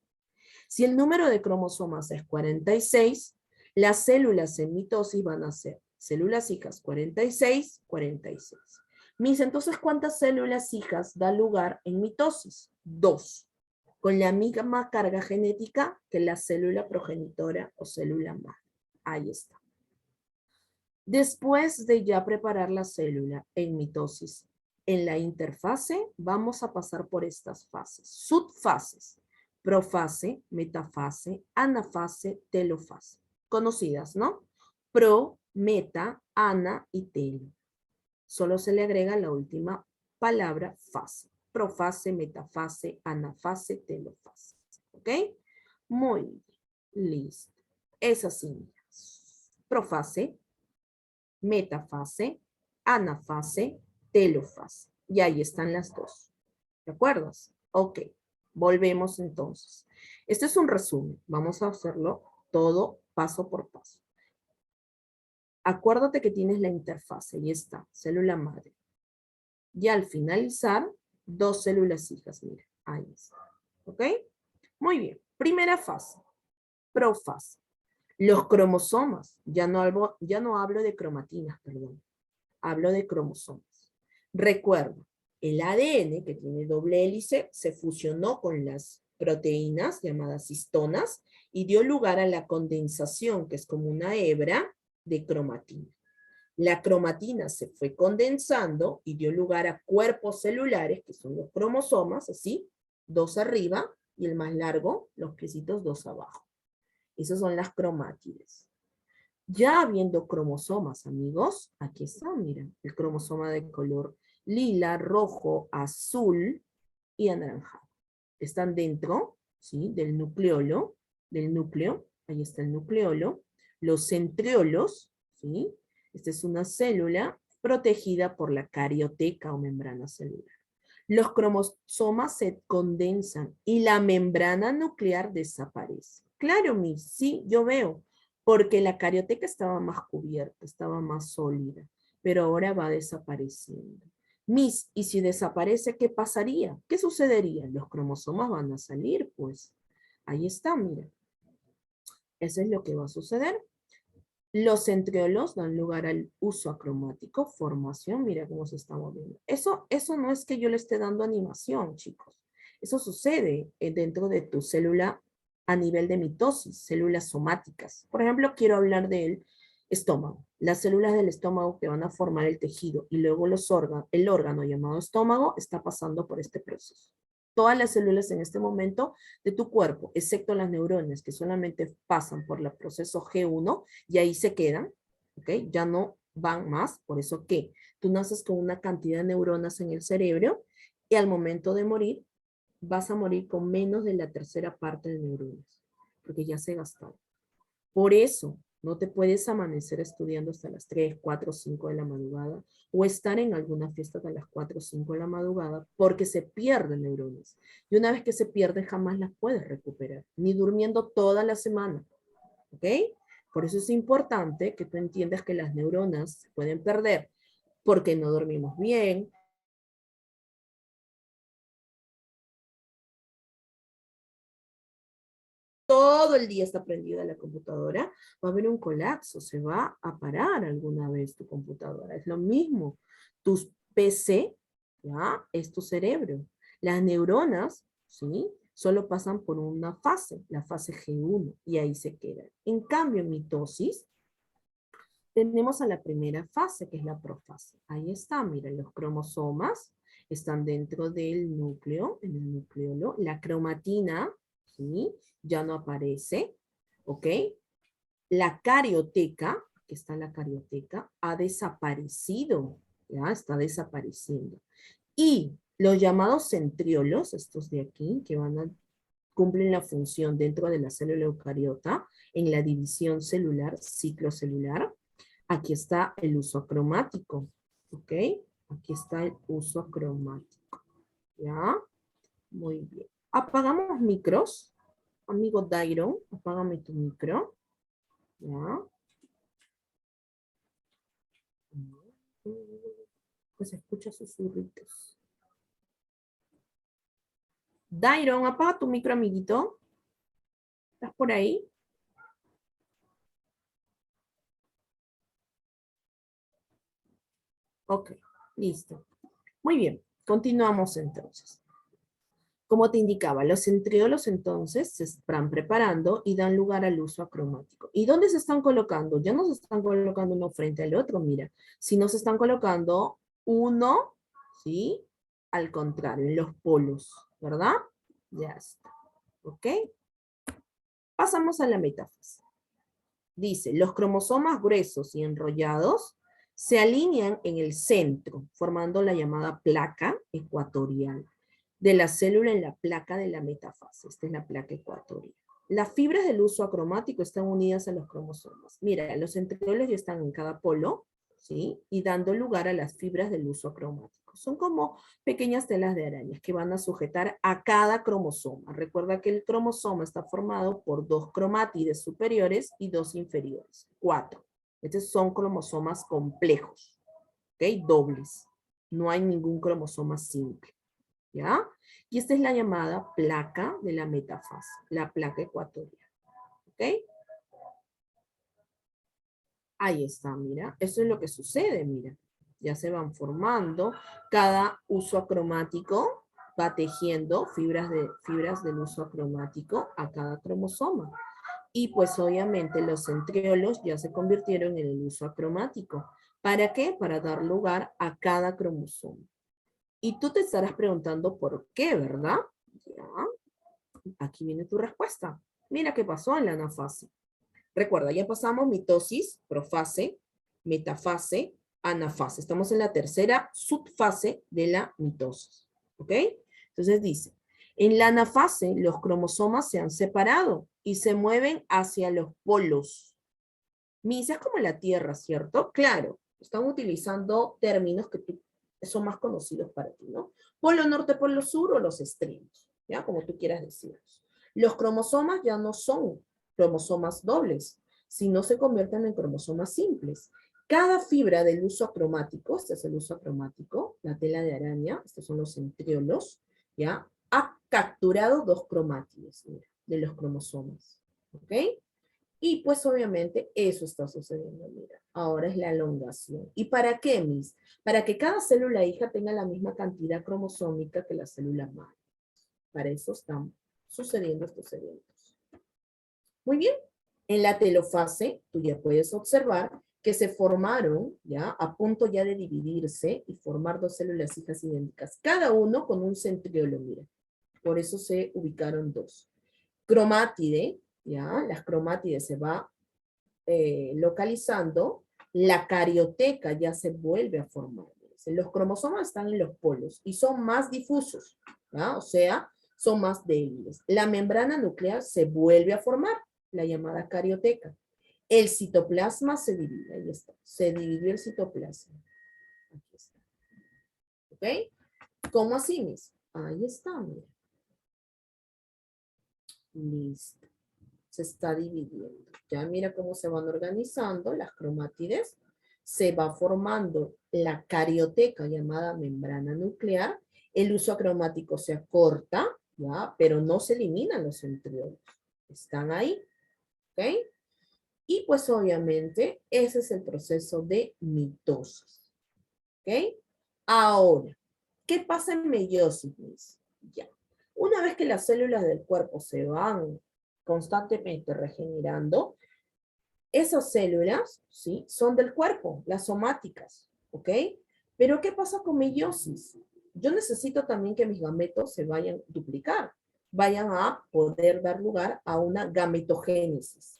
Si el número de cromosomas es 46, las células en mitosis van a ser células hijas 46, 46. Mis, entonces, ¿cuántas células hijas da lugar en mitosis? 2, con la misma carga genética que la célula progenitora o célula madre. Ahí está. Después de ya preparar la célula en mitosis, en la interfase vamos a pasar por estas fases, subfases, profase, metafase, anafase, telofase, conocidas, ¿no? Pro, meta, ana y telo. Solo se le agrega la última palabra fase. Profase, metafase, anafase, telofase. ¿Ok? Muy bien. Listo. Es así. Mira. Profase, metafase, anafase, telofase. Y ahí están las dos. ¿De acuerdo? Ok. Volvemos entonces. Este es un resumen. Vamos a hacerlo todo paso por paso. Acuérdate que tienes la interfase. Ahí está. Célula madre. Y al finalizar, dos células hijas. Mira. Ahí está. ¿Ok? Muy bien. Primera fase. Profase. Los cromosomas. Ya no hablo de cromatinas, perdón. Hablo de cromosomas. Recuerda, el ADN, que tiene doble hélice, se fusionó con las proteínas llamadas histonas y dio lugar a la condensación, que es como una hebra de cromatina. La cromatina se fue condensando y dio lugar a cuerpos celulares, que son los cromosomas, así, dos arriba y el más largo, los piecitos dos abajo. Esas son las cromátides. Ya habiendo cromosomas, amigos, aquí está, miren, el cromosoma de color lila, rojo, azul y anaranjado. Están dentro, ¿sí? Del nucleolo, del núcleo, ahí está el nucleolo, los centriolos, ¿sí? Esta es una célula protegida por la carioteca o membrana celular. Los cromosomas se condensan y la membrana nuclear desaparece. Claro, Miss, sí, yo veo, porque la carioteca estaba más cubierta, estaba más sólida, pero ahora va desapareciendo. Miss, ¿y si desaparece, qué pasaría? ¿Qué sucedería? Los cromosomas van a salir, pues. Ahí está, mira. Eso es lo que va a suceder. Los centriolos dan lugar al uso acromático, formación, mira cómo se está moviendo. Eso no es que yo le esté dando animación, chicos. Eso sucede dentro de tu célula a nivel de mitosis, células somáticas. Por ejemplo, quiero hablar del estómago. Las células del estómago que van a formar el tejido y luego el órgano llamado estómago está pasando por este proceso. Todas las células en este momento de tu cuerpo, excepto las neuronas que solamente pasan por el proceso G1 y ahí se quedan, ¿ok? Ya no van más, por eso que tú naces con una cantidad de neuronas en el cerebro y al momento de morir vas a morir con menos de la tercera parte de neuronas, porque ya se gastaron. Por eso, no te puedes amanecer estudiando hasta las 3, 4, 5 de la madrugada o estar en alguna fiesta hasta las 4 o 5 de la madrugada porque se pierden neuronas. Y una vez que se pierden, jamás las puedes recuperar, ni durmiendo toda la semana. ¿Ok? Por eso es importante que tú entiendas que las neuronas se pueden perder porque no dormimos bien, todo el día está prendida la computadora, va a haber un colapso, se va a parar alguna vez tu computadora. Es lo mismo, tu PC, ¿ya? Es tu cerebro. Las neuronas, ¿sí? Solo pasan por una fase, la fase G1, y ahí se quedan. En cambio, en mitosis, tenemos a la primera fase, que es la profase. Ahí está, miren, los cromosomas están dentro del núcleo, en el nucleolo. La cromatina, ¿sí? Ya no aparece, ¿ok? La carioteca, aquí está la carioteca, ha desaparecido, ¿ya? Está desapareciendo. Y los llamados centriolos, estos de aquí, que cumplen la función dentro de la célula eucariota, en la división celular, ciclo celular, aquí está el uso acromático, ¿ok? Aquí está el uso acromático, ¿ya? Muy bien. Apagamos micros. Amigo Dairon, apágame tu micro. ¿Ya? Pues escucha susurritos. Dairon, apaga tu micro, amiguito. ¿Estás por ahí? Ok, listo. Muy bien, continuamos entonces. Como te indicaba, los centriolos entonces se están preparando y dan lugar al uso acromático. ¿Y dónde se están colocando? Ya no se están colocando uno frente al otro, mira, sino se están colocando uno, ¿sí? Al contrario, en los polos, ¿verdad? Ya está, ¿ok? Pasamos a la metáfase. Dice, los cromosomas gruesos y enrollados se alinean en el centro, formando la llamada placa ecuatorial de la célula en la placa de la metafase. Esta es la placa ecuatorial. Las fibras del uso acromático están unidas a los cromosomas. Mira, los centriolos ya están en cada polo, ¿sí? Y dando lugar a las fibras del uso acromático. Son como pequeñas telas de arañas que van a sujetar a cada cromosoma. Recuerda que el cromosoma está formado por 2 cromátides superiores y 2 inferiores. 4. Estos son cromosomas complejos, ¿ok? Dobles. No hay ningún cromosoma simple, ¿ya? Y esta es la llamada placa de la metafase, la placa ecuatorial, ¿ok? Ahí está, mira. Eso es lo que sucede, mira. Ya se van formando. Cada uso acromático va tejiendo fibras del uso acromático a cada cromosoma. Y pues obviamente los centriolos ya se convirtieron en el uso acromático. ¿Para qué? Para dar lugar a cada cromosoma. Y tú te estarás preguntando por qué, ¿verdad? Ya, aquí viene tu respuesta. Mira qué pasó en la anafase. Recuerda, ya pasamos mitosis, profase, metafase, anafase. Estamos en la tercera subfase de la mitosis. ¿Ok? Entonces dice, en la anafase los cromosomas se han separado y se mueven hacia los polos. Misa es como la Tierra, ¿cierto? Claro, están utilizando términos que son más conocidos para ti, ¿no? Polo norte, polo sur o los extremos, ¿ya? Como tú quieras decirlos. Los cromosomas ya no son cromosomas dobles, sino se convierten en cromosomas simples. Cada fibra del uso acromático, este es el uso acromático, la tela de araña, estos son los centriolos, ¿ya? Ha capturado 2 cromátides, mira, de los cromosomas, ¿ok? Y pues obviamente eso está sucediendo, mira. Ahora es la elongación. ¿Y para qué, Miss? Para que cada célula hija tenga la misma cantidad cromosómica que la célula madre. Para eso están sucediendo estos eventos. Muy bien. En la telofase, tú ya puedes observar que se formaron, ya, a punto ya de dividirse y formar 2 células hijas idénticas, cada uno con un centriolo, mira. Por eso se ubicaron 2. Cromátide, ya, las cromátides se va localizando, la carioteca ya se vuelve a formar. Los cromosomas están en los polos y son más difusos, ¿ya? O sea, son más débiles. La membrana nuclear se vuelve a formar, la llamada carioteca. El citoplasma se divide, ahí está. Se dividió el citoplasma. Aquí está. ¿Ok? ¿Cómo así, mis? Ahí está, mira. Listo. Se está dividiendo. Ya mira cómo se van organizando las cromátides. Se va formando la carioteca llamada membrana nuclear. El uso acromático se acorta, ¿ya? Pero no se eliminan los centriolos. Están ahí. ¿Ok? Y pues obviamente ese es el proceso de mitosis. ¿Ok? Ahora, ¿qué pasa en meiosis? Ya. Una vez que las células del cuerpo se van constantemente regenerando, esas células, ¿sí? Son del cuerpo, las somáticas, ¿ok? Pero ¿qué pasa con meiosis? Yo necesito también que mis gametos se vayan a duplicar, vayan a poder dar lugar a una gametogénesis,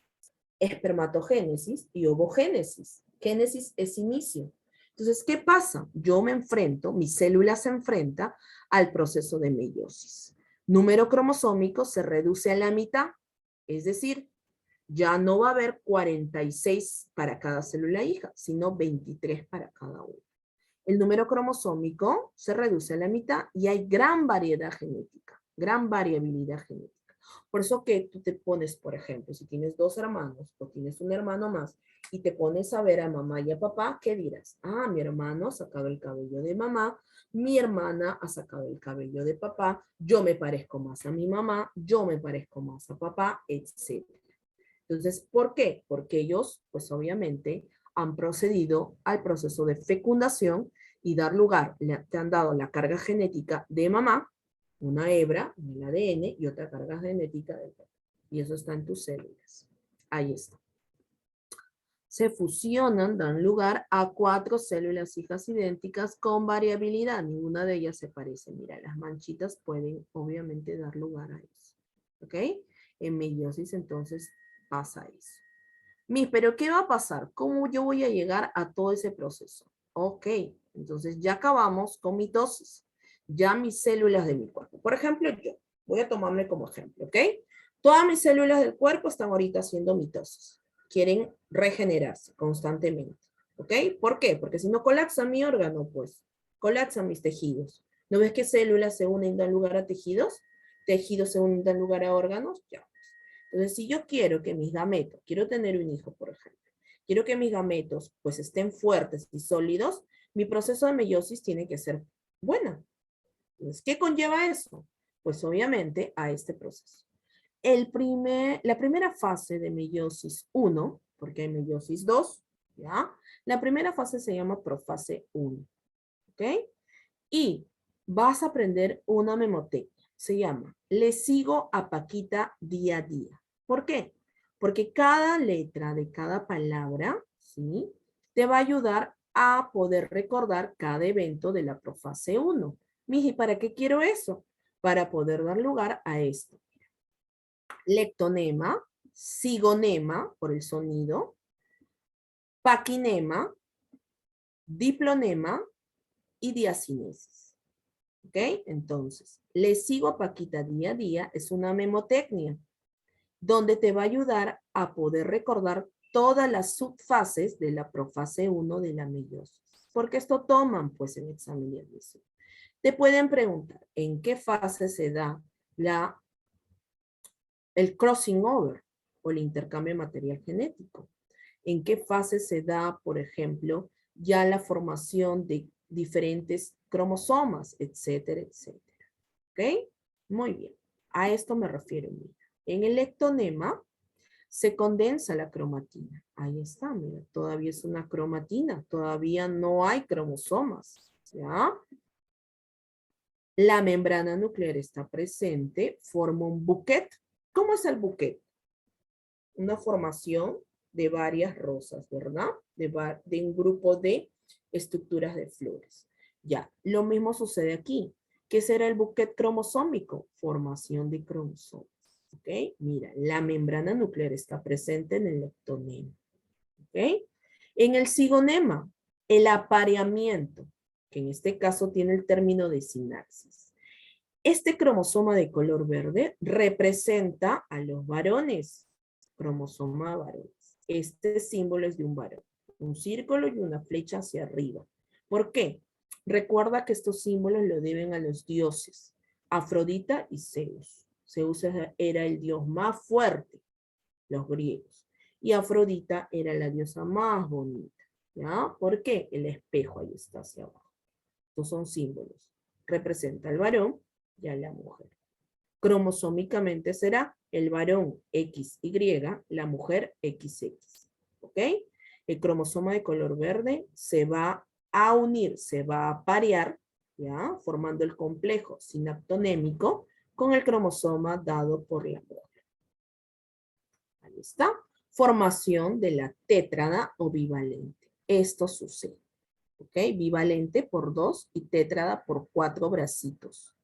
espermatogénesis y ovogénesis. Génesis es inicio. Entonces, ¿qué pasa? Yo me enfrento, mi célula se enfrenta al proceso de meiosis. Número cromosómico se reduce a la mitad, es decir, ya no va a haber 46 para cada célula hija, sino 23 para cada una. El número cromosómico se reduce a la mitad y hay gran variedad genética, gran variabilidad genética. Por eso que tú te pones, por ejemplo, si tienes 2 hermanos o tienes un hermano más y te pones a ver a mamá y a papá, ¿qué dirás? Ah, mi hermano ha sacado el cabello de mamá, mi hermana ha sacado el cabello de papá, yo me parezco más a mi mamá, yo me parezco más a papá, etc. Entonces, ¿por qué? Porque ellos, pues obviamente, han procedido al proceso de fecundación y dar lugar, te han dado la carga genética de mamá, una hebra en el ADN y otra carga genética del papá. Y eso está en tus células. Ahí está. Se fusionan, dan lugar a 4 células hijas idénticas con variabilidad. Ninguna de ellas se parece. Mira, las manchitas pueden obviamente dar lugar a eso. ¿Ok? En meiosis entonces pasa eso. Pero ¿qué va a pasar? ¿Cómo yo voy a llegar a todo ese proceso? Ok, entonces ya acabamos con mitosis. Ya mis células de mi cuerpo. Por ejemplo, yo voy a tomarme como ejemplo, ¿ok? Todas mis células del cuerpo están ahorita haciendo mitosis. Quieren regenerarse constantemente, ¿ok? ¿Por qué? Porque si no colapsa mi órgano, pues colapsan mis tejidos. ¿No ves que células se unen y dan lugar a tejidos? Tejidos se unen y dan lugar a órganos. Ya. Entonces, si yo quiero que mis gametos, quiero tener un hijo, por ejemplo, quiero que mis gametos pues estén fuertes y sólidos, mi proceso de meiosis tiene que ser buena. Entonces, ¿qué conlleva eso? Pues obviamente a este proceso. La primera fase de meiosis 1, porque hay meiosis 2, ¿ya? La primera fase se llama profase 1, ¿ok? Y vas a aprender una memotecnia. Se llama Le sigo a Paquita día a día. ¿Por qué? Porque cada letra de cada palabra, ¿sí? Te va a ayudar a poder recordar cada evento de la profase 1. Miji, ¿para qué quiero eso? Para poder dar lugar a esto. Lectonema, sigonema, por el sonido, paquinema, diplonema y diacinesis. ¿Ok? Entonces, le sigo a Paquita día a día es una memotecnia donde te va a ayudar a poder recordar todas las subfases de la profase 1 de la meiosis. Porque esto toman pues en examen de admisión. Te pueden preguntar en qué fase se da el crossing over o el intercambio de material genético. En qué fase se da, por ejemplo, ya la formación de diferentes cromosomas, etcétera, etcétera. ¿Ok? Muy bien. A esto me refiero. Mira. En el ectonema se condensa la cromatina. Ahí está, mira. Todavía es una cromatina. Todavía no hay cromosomas. ¿Ya? La membrana nuclear está presente, forma un buquet. ¿Cómo es el buquet? Una formación de varias rosas, ¿verdad? De un grupo de estructuras de flores. Ya, lo mismo sucede aquí. ¿Qué será el buquet cromosómico? Formación de cromosomas. ¿Ok? Mira, la membrana nuclear está presente en el leptonema. ¿Ok? En el cigonema, el apareamiento, que en este caso tiene el término de sinapsis. Este cromosoma de color verde representa a los varones. Cromosoma varones. Este símbolo es de un varón. Un círculo y una flecha hacia arriba. ¿Por qué? Recuerda que estos símbolos lo deben a los dioses, Afrodita y Zeus. Zeus era el dios más fuerte, los griegos. Y Afrodita era la diosa más bonita. ¿Ya? ¿Por qué? El espejo ahí está hacia abajo. Estos son símbolos. Representa al varón y a la mujer. Cromosómicamente será el varón XY, la mujer XX. ¿Ok? El cromosoma de color verde se va a unir, se va a parear, ¿ya? Formando el complejo sinaptonémico con el cromosoma dado por la mujer. Ahí está. Formación de la tétrada o bivalente. Esto sucede. ¿Ok? Bivalente por 2 y tétrada por 4 bracitos.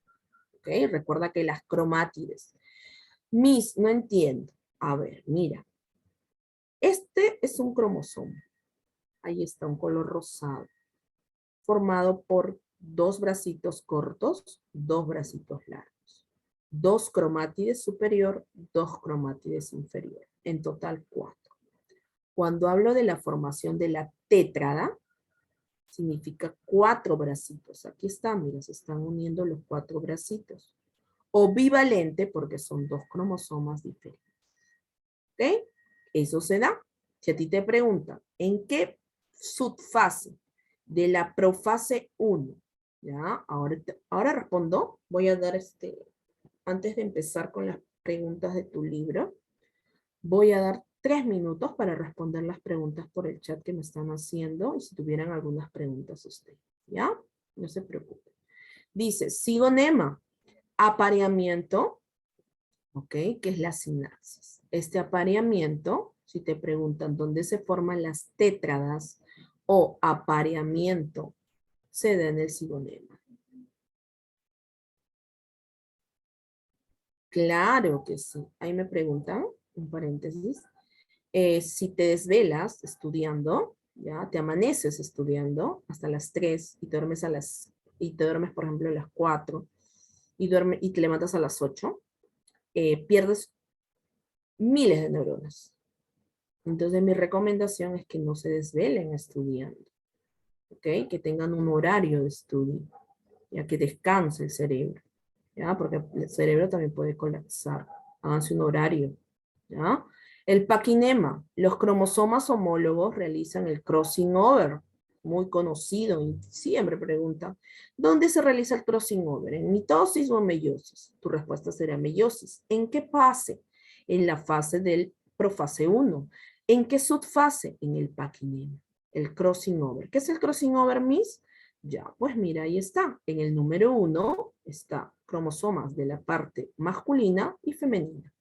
¿Ok? Recuerda que las cromátides. No entiendo. A ver, mira. Este es un cromosoma. Ahí está un color rosado. Formado por 2 bracitos cortos, 2 bracitos largos. 2 cromátides superior, 2 cromátides inferior. En total 4. Cuando hablo de la formación de la tétrada, significa 4 bracitos. Aquí están, mira, se están uniendo los 4 bracitos. O bivalente porque son 2 cromosomas diferentes. ¿Ok? Eso se da. Si a ti te preguntan, ¿en qué subfase de la profase 1? ¿Ya? Ahora respondo. Voy a dar antes de empezar con las preguntas de tu libro, voy a dar 3 minutos para responder las preguntas por el chat que me están haciendo y si tuvieran algunas preguntas ustedes. ¿Ya? No se preocupen. Dice, sigonema, apareamiento, ¿ok? Que es la sinapsis. Este apareamiento, si te preguntan dónde se forman las tétradas o apareamiento, se da en el cigonema. Claro que sí. Ahí me preguntan, un paréntesis, Si te desvelas estudiando, ya, te amaneces estudiando hasta las 3 y te duermes y te duermes, por ejemplo, a las 4 y te levantas a las 8, pierdes miles de neuronas. Entonces mi recomendación es que no se desvelen estudiando, ¿ok? Que tengan un horario de estudio, ya que descanse el cerebro, ¿ya? Porque el cerebro también puede colapsar. Háganse un horario, ¿ya? El paquinema, los cromosomas homólogos realizan el crossing over, muy conocido, y siempre preguntan, ¿dónde se realiza el crossing over? ¿En mitosis o en meiosis? Tu respuesta será meiosis. ¿En qué fase? En la fase del profase 1. ¿En qué subfase? En el paquinema, el crossing over. ¿Qué es el crossing over, Miss? Ya, pues mira, ahí está. En el número 1 está cromosomas de la parte masculina y femenina.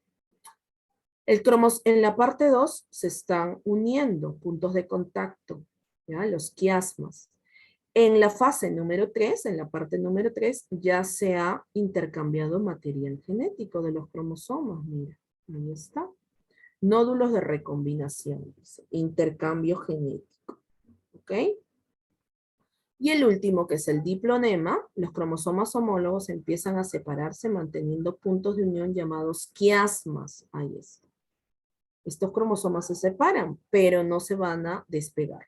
En la parte 2 se están uniendo puntos de contacto, ¿ya? Los quiasmas. En la fase número 3, en la parte número 3, ya se ha intercambiado material genético de los cromosomas. Mira, ahí está. Nódulos de recombinación, intercambio genético. ¿Ok? Y el último, que es el diplonema, los cromosomas homólogos empiezan a separarse manteniendo puntos de unión llamados quiasmas. Ahí está. Estos cromosomas se separan, pero no se van a despegar.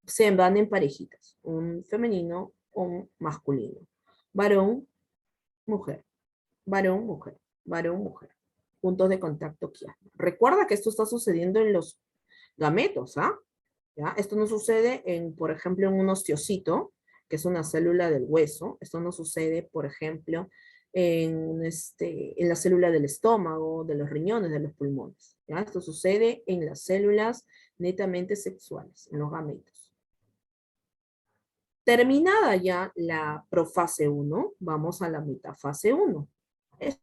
Se van en parejitas, un femenino, un masculino. Varón, mujer, varón, mujer, varón, mujer. Puntos de contacto quiasma. Recuerda que esto está sucediendo en los gametos, ¿ah? ¿Ya? Esto no sucede en, por ejemplo, en un osteocito, que es una célula del hueso. Esto no sucede, por ejemplo, en la célula del estómago, de los riñones, de los pulmones. ¿Ya? Esto sucede en las células netamente sexuales, en los gametos. Terminada ya la profase 1, vamos a la metafase 1.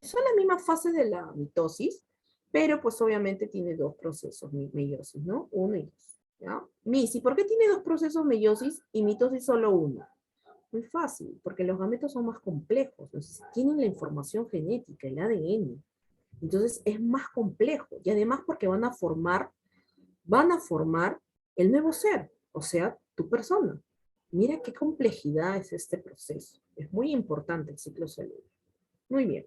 Son las mismas fases de la mitosis, pero pues obviamente tiene dos procesos, meiosis, ¿no? Uno y dos. ¿Ya? Misi, ¿por qué tiene dos procesos meiosis y mitosis solo uno? Muy fácil, porque los gametos son más complejos, entonces tienen la información genética, el ADN. Entonces es más complejo y además porque van a formar el nuevo ser, o sea, tu persona. Mira qué complejidad es este proceso. Es muy importante el ciclo celular. Muy bien.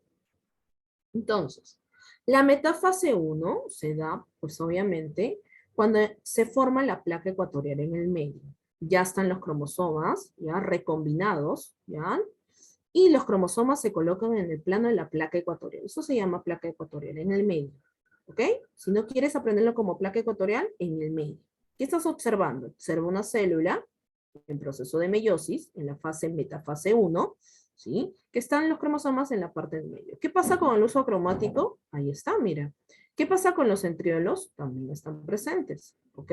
Entonces, la metafase 1 se da, pues obviamente, cuando se forma la placa ecuatorial en el medio. Ya están los cromosomas, ya recombinados, ya, y los cromosomas se colocan en el plano de la placa ecuatorial. Eso se llama placa ecuatorial, en el medio. ¿Ok? Si no quieres aprenderlo como placa ecuatorial, en el medio. ¿Qué estás observando? Observa una célula en proceso de meiosis, en la fase metafase 1, ¿sí? Que están los cromosomas en la parte del medio. ¿Qué pasa con el uso cromático? Ahí está, mira. ¿Qué pasa con los centriolos? También están presentes, ¿ok?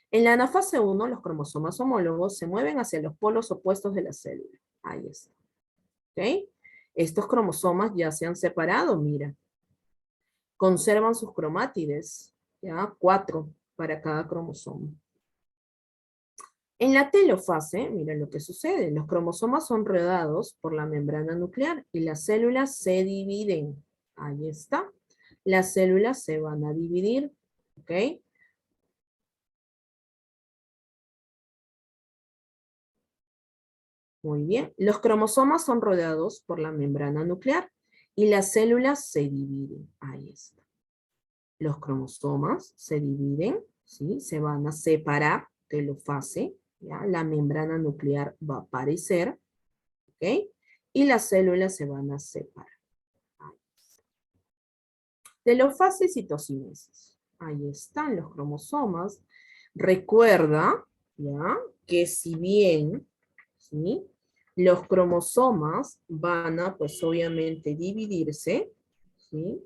En la anafase 1, los cromosomas homólogos se mueven hacia los polos opuestos de la célula. Ahí está, ¿ok? Estos cromosomas ya se han separado, mira. Conservan sus cromátides, ¿ya? 4 para cada cromosoma. En la telofase, mira lo que sucede. Los cromosomas son rodeados por la membrana nuclear y las células se dividen. Ahí está. Las células se van a dividir. ¿Ok? Muy bien. Los cromosomas son rodeados por la membrana nuclear y las células se dividen. Ahí está. Los cromosomas se dividen, ¿sí? Se van a separar, telofase, ¿ya? La membrana nuclear va a aparecer, ¿ok? Y las células se van a separar. Telofase y citocinesis. Ahí están los cromosomas. Recuerda, ¿ya? Que si bien, ¿sí? Los cromosomas van a, pues obviamente, dividirse, ¿sí?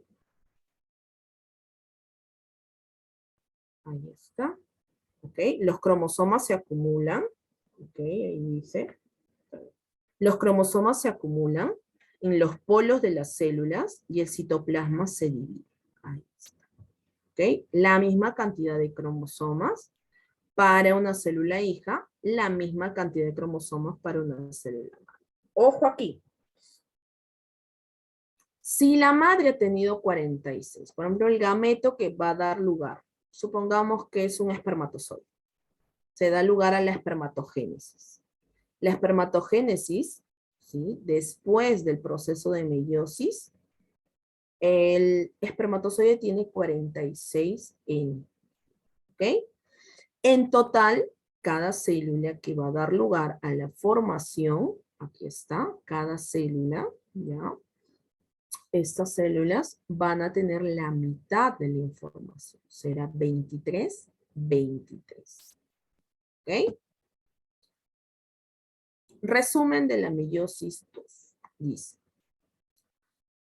Ahí está. ¿Ok? Los cromosomas se acumulan. ¿Ok? Ahí dice. Los cromosomas se acumulan en los polos de las células y el citoplasma se divide. Ahí está. ¿Ok? La misma cantidad de cromosomas para una célula hija, la misma cantidad de cromosomas para una célula madre. Ojo aquí. Si la madre ha tenido 46, por ejemplo, el gameto que va a dar lugar supongamos que es un espermatozoide. Se da lugar a la espermatogénesis. La espermatogénesis, ¿sí? Después del proceso de meiosis, el espermatozoide tiene 46 N. ¿Ok? En total, cada célula que va a dar lugar a la formación, aquí está, cada célula, ¿ya? Estas células van a tener la mitad de la información. Será 23, 23. ¿Ok? Resumen de la meiosis 2. Dice,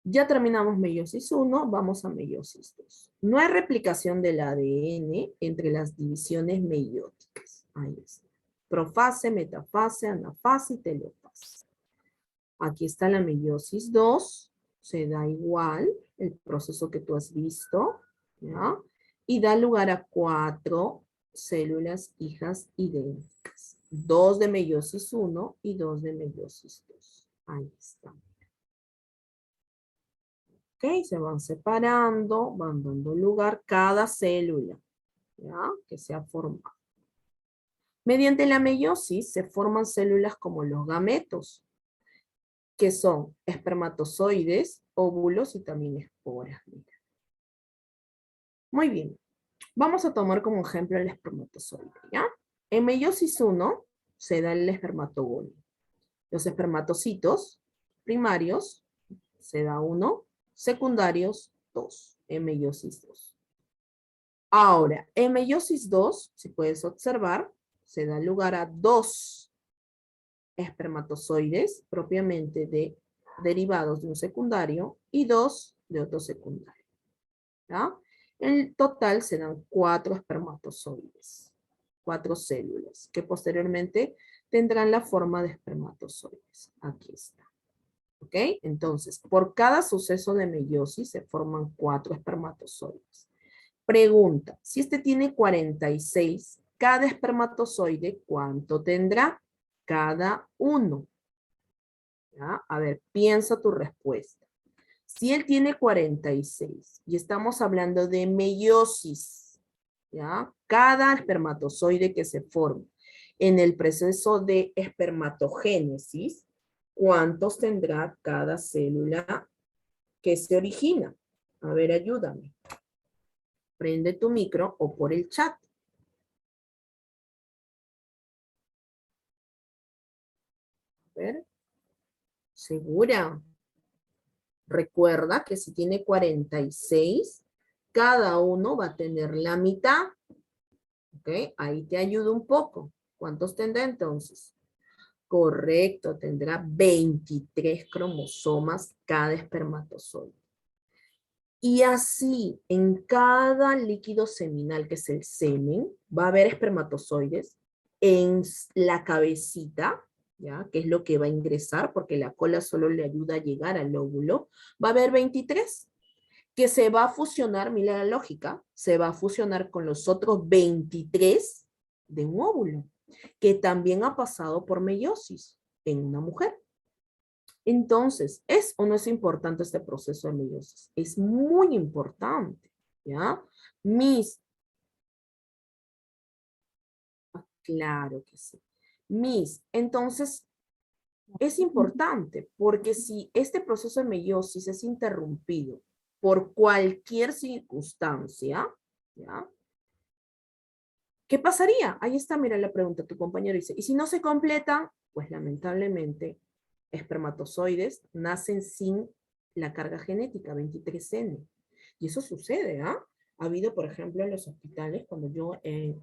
ya terminamos meiosis 1, vamos a meiosis 2. No hay replicación del ADN entre las divisiones meióticas. Ahí está. Profase, metafase, anafase y telofase. Aquí está la meiosis 2. Se da igual el proceso que tú has visto, ¿ya? Y da lugar a 4 células hijas idénticas. 2 de meiosis 1 y 2 de meiosis 2. Ahí está. Ok, se van separando, van dando lugar cada célula, ¿ya? Que se ha formado. Mediante la meiosis se forman células como los gametos, que son espermatozoides, óvulos y también esporas. Mira. Muy bien. Vamos a tomar como ejemplo el espermatozoide, ¿ya? En meiosis 1 se da el espermatogonio. Los espermatocitos primarios se da 1, secundarios 2, en meiosis 2. Ahora, en meiosis 2, si puedes observar, se da lugar a 2 espermatozoides propiamente derivados de un secundario y 2 de otro secundario. ¿Ya? En total se dan 4 espermatozoides, 4 células, que posteriormente tendrán la forma de espermatozoides. Aquí está. ¿Ok? Entonces, por cada suceso de meiosis se forman 4 espermatozoides. Pregunta, si este tiene 46, cada espermatozoide, ¿cuánto tendrá? Cada uno. ¿Ya? A ver, piensa tu respuesta. Si él tiene 46 y estamos hablando de meiosis, ¿ya? Cada espermatozoide que se forma en el proceso de espermatogénesis, ¿cuántos tendrá cada célula que se origina? A ver, ayúdame. Prende tu micro o por el chat. A ver. ¿Segura? Recuerda que si tiene 46, cada uno va a tener la mitad. ¿Ok? Ahí te ayudo un poco. ¿Cuántos tendrá entonces? Correcto, tendrá 23 cromosomas cada espermatozoide. Y así, en cada líquido seminal, que es el semen, va a haber espermatozoides en la cabecita, ¿ya? Que es lo que va a ingresar, porque la cola solo le ayuda a llegar al óvulo. Va a haber 23, que se va a fusionar, mira la lógica, se va a fusionar con los otros 23 de un óvulo, que también ha pasado por meiosis en una mujer. Entonces, ¿es o no es importante este proceso de meiosis? Es muy importante, ¿ya? Claro que sí. Entonces, es importante porque si este proceso de meiosis es interrumpido por cualquier circunstancia, ¿ya? ¿Qué pasaría? Ahí está, mira la pregunta, tu compañero dice, ¿y si no se completa? Pues lamentablemente, espermatozoides nacen sin la carga genética, 23N. Y eso sucede, ¿ah? Ha habido, por ejemplo, en los hospitales, cuando yo he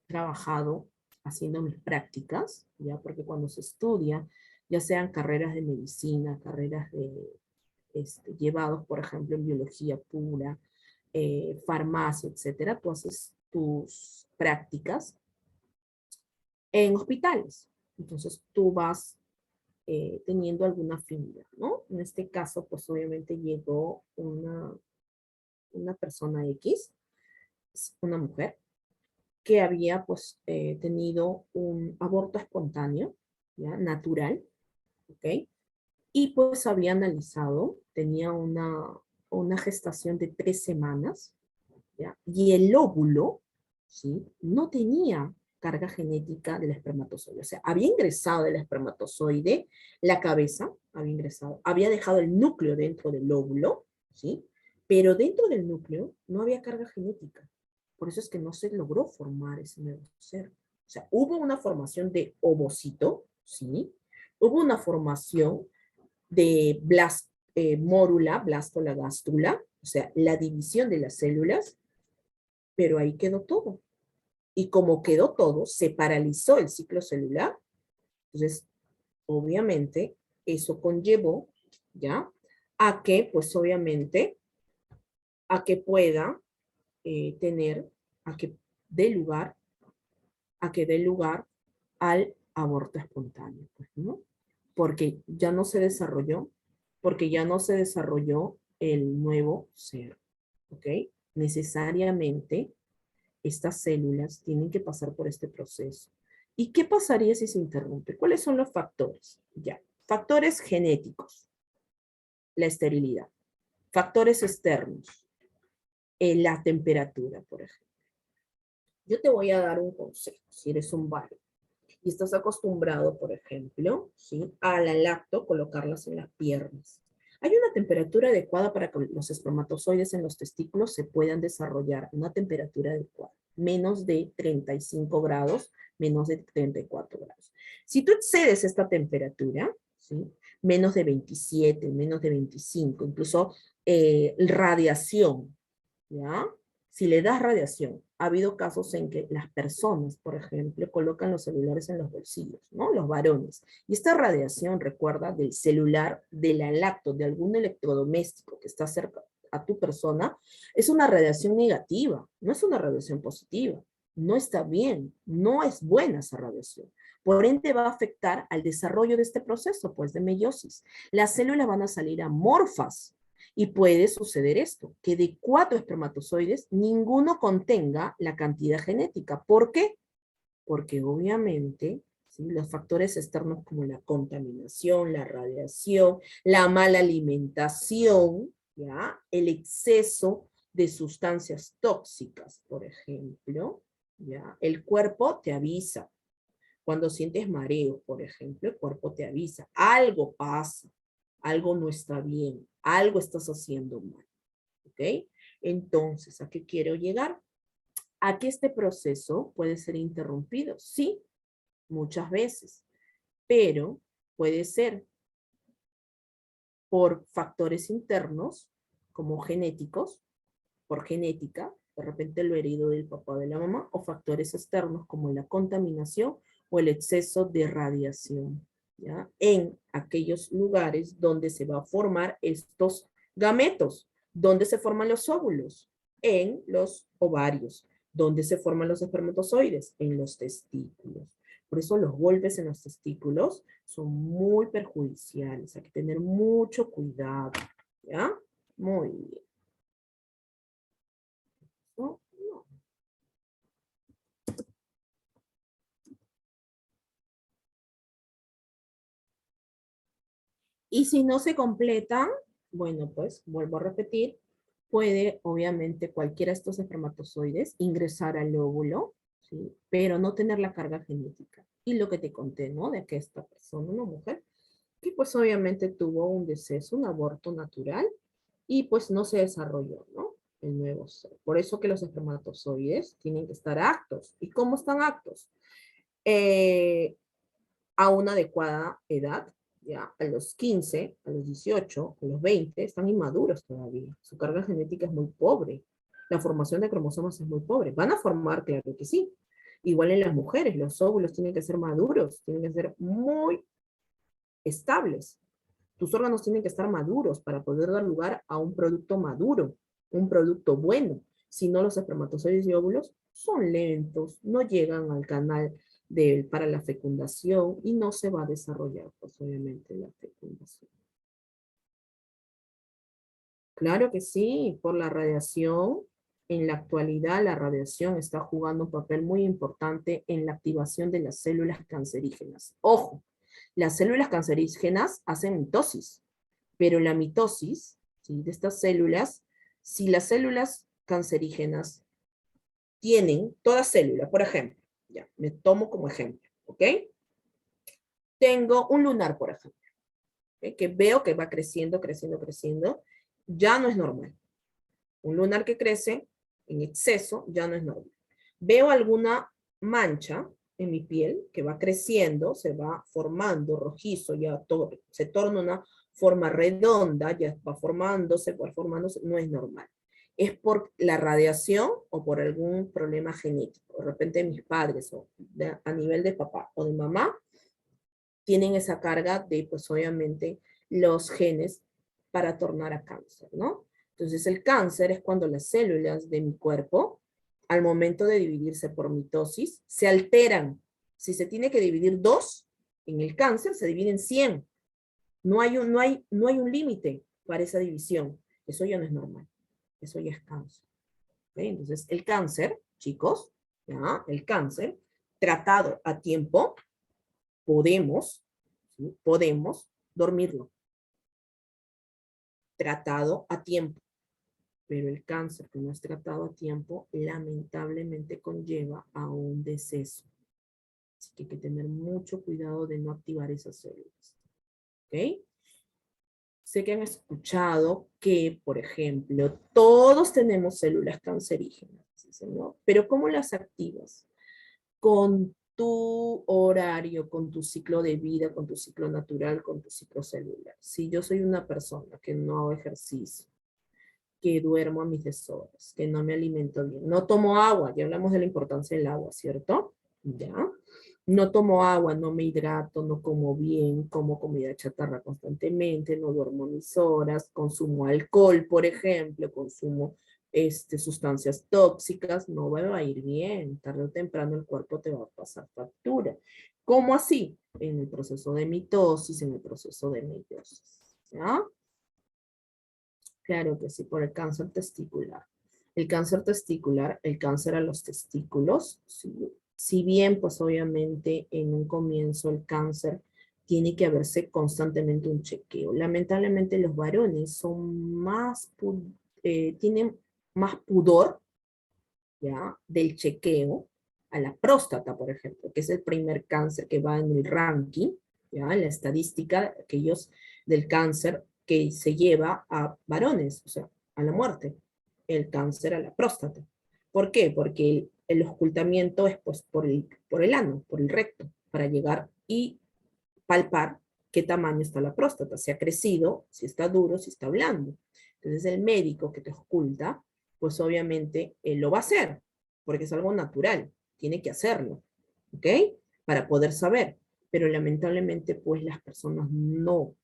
trabajado haciendo mis prácticas, ¿ya? Porque cuando se estudia, ya sean carreras de medicina, carreras llevados, por ejemplo, en biología pura, farmacia, etcétera, tú haces tus prácticas en hospitales. Entonces tú vas teniendo alguna afinidad, ¿no? En este caso, pues obviamente llegó una persona X, una mujer, que había pues tenido un aborto espontáneo, ¿ya? Natural, ¿ok? Y pues había analizado, tenía una gestación de 3 semanas, ¿ya? Y el óvulo, ¿sí? No tenía carga genética del espermatozoide. O sea, había ingresado del espermatozoide la cabeza, había ingresado, había dejado el núcleo dentro del óvulo, ¿sí? Pero dentro del núcleo no había carga genética. Por eso es que no se logró formar ese nuevo ser. O sea, hubo una formación de ovocito, ¿sí? Hubo una formación de mórula, blástula, gástula, o sea, la división de las células, pero ahí quedó todo. Y como quedó todo, se paralizó el ciclo celular. Entonces, obviamente, eso conllevó, ¿ya? A que, pues obviamente, a que pueda tener, a que dé lugar, a que dé lugar al aborto espontáneo, pues, ¿no? Porque ya no se desarrolló, porque ya no se desarrolló el nuevo ser, ¿ok? Necesariamente estas células tienen que pasar por este proceso. ¿Y qué pasaría si se interrumpe? ¿Cuáles son los factores? Ya, factores genéticos, la esterilidad. Factores externos, la temperatura, por ejemplo. Yo te voy a dar un consejo, si eres un varón y estás acostumbrado, por ejemplo, ¿sí? A la lacto colocarlas en las piernas. Hay una temperatura adecuada para que los espermatozoides en los testículos se puedan desarrollar, una temperatura adecuada, menos de 35 grados, menos de 34 grados. Si tú excedes esta temperatura, ¿sí? Menos de 27, menos de 25, incluso radiación, ¿ya? Si le das radiación, ha habido casos en que las personas, por ejemplo, colocan los celulares en los bolsillos, ¿no? Los varones. Y esta radiación, recuerda, del celular, de la lacto, de algún electrodoméstico que está cerca a tu persona, es una radiación negativa, no es una radiación positiva. No está bien, no es buena esa radiación. Por ende va a afectar al desarrollo de este proceso, pues, de meiosis. Las células van a salir amorfas, y puede suceder esto, que de 4 espermatozoides, ninguno contenga la cantidad genética. ¿Por qué? Porque obviamente, ¿sí? Los factores externos como la contaminación, la radiación, la mala alimentación, ¿ya? El exceso de sustancias tóxicas, por ejemplo, ¿ya? El cuerpo te avisa. Cuando sientes mareo, por ejemplo, el cuerpo te avisa. Algo pasa, algo no está bien, algo estás haciendo mal. ¿Ok? Entonces, ¿a qué quiero llegar? A que este proceso puede ser interrumpido. Sí, muchas veces, pero puede ser por factores internos, como genéticos, por genética, de repente lo herido del papá o de la mamá, o factores externos como la contaminación o el exceso de radiación, ¿ya? En aquellos lugares donde se va a formar estos gametos, donde se forman los óvulos, en los ovarios, donde se forman los espermatozoides, en los testículos. Por eso los golpes en los testículos son muy perjudiciales, hay que tener mucho cuidado, ¿ya? Muy bien. ¿No? No. Y si no se completan, bueno, pues vuelvo a repetir, puede obviamente cualquiera de estos espermatozoides ingresar al óvulo, ¿sí? Pero no tener la carga genética. Y lo que te conté, ¿no? De que esta persona, una mujer, que pues obviamente tuvo un deceso, un aborto natural, y pues no se desarrolló, ¿no? El nuevo ser. Por eso que los espermatozoides tienen que estar actos. ¿Y cómo están actos? Eh, a una adecuada edad, ya a los 15, a los 18, a los 20, están inmaduros todavía. Su carga genética es muy pobre. La formación de cromosomas es muy pobre. Van a formar, claro que sí. Igual en las mujeres, los óvulos tienen que ser maduros, tienen que ser muy estables. Tus órganos tienen que estar maduros para poder dar lugar a un producto maduro, un producto bueno. Si no, los espermatozoides y óvulos son lentos, no llegan al canal para la fecundación y no se va a desarrollar, pues obviamente, la fecundación. Claro que sí, por la radiación. En la actualidad, la radiación está jugando un papel muy importante en la activación de las células cancerígenas. Ojo, las células cancerígenas hacen mitosis, pero la mitosis, ¿sí? De estas células, si las células cancerígenas tienen, toda célula, por ejemplo, ya, me tomo como ejemplo, ¿ok? Tengo un lunar, por ejemplo, ¿ok? Que veo que va creciendo, creciendo, creciendo, ya no es normal. Un lunar que crece en exceso ya no es normal. Veo alguna mancha en mi piel que va creciendo, se va formando rojizo, ya todo, se torna una forma redonda, ya va formándose, no es normal. Es por la radiación o por algún problema genético. De repente mis padres o a nivel de papá o de mamá tienen esa carga de, pues obviamente, los genes para tornar a cáncer, ¿no? Entonces el cáncer es cuando las células de mi cuerpo, al momento de dividirse por mitosis, se alteran. Si se tiene que dividir 2, en el cáncer se dividen 100. No hay un límite para esa división. Eso ya no es normal. Eso ya es cáncer. ¿Okay? Entonces el cáncer, chicos, ¿ya? El cáncer, tratado a tiempo, podemos, ¿sí? Podemos dormirlo. Tratado a tiempo. Pero el cáncer que no es tratado a tiempo, lamentablemente conlleva a un deceso. Así que hay que tener mucho cuidado de no activar esas células. ¿Ok? Sé que han escuchado que, por ejemplo, todos tenemos células cancerígenas, ¿sí, no? Pero ¿cómo las activas? Con tu horario, con tu ciclo de vida, con tu ciclo natural, con tu ciclo celular. Si yo soy una persona que no hago ejercicio, que duermo a mis deshoras, que no me alimento bien, no tomo agua, ya hablamos de la importancia del agua, ¿cierto? Ya. No tomo agua, no me hidrato, no como bien, como comida chatarra constantemente, no duermo mis horas, consumo alcohol, por ejemplo, consumo sustancias tóxicas, no me va a ir bien. Tarde o temprano el cuerpo te va a pasar factura. ¿Cómo así? En el proceso de mitosis, en el proceso de meiosis. ¿Ya? Claro que sí, por el cáncer testicular. El cáncer testicular, el cáncer a los testículos, sí. Si bien, pues obviamente en un comienzo el cáncer tiene que haberse constantemente un chequeo. Lamentablemente los varones son tienen más pudor, ¿ya? Del chequeo a la próstata, por ejemplo, que es el primer cáncer que va en el ranking, ¿ya? En la estadística del cáncer que se lleva a varones, o sea, a la muerte, el cáncer a la próstata. ¿Por qué? Porque el ocultamiento es pues, por el ano, por el recto, para llegar y palpar qué tamaño está la próstata, si ha crecido, si está duro, si está blando. Entonces el médico que te oculta, pues obviamente lo va a hacer, porque es algo natural, tiene que hacerlo, ¿ok? Para poder saber. Pero lamentablemente pues las personas no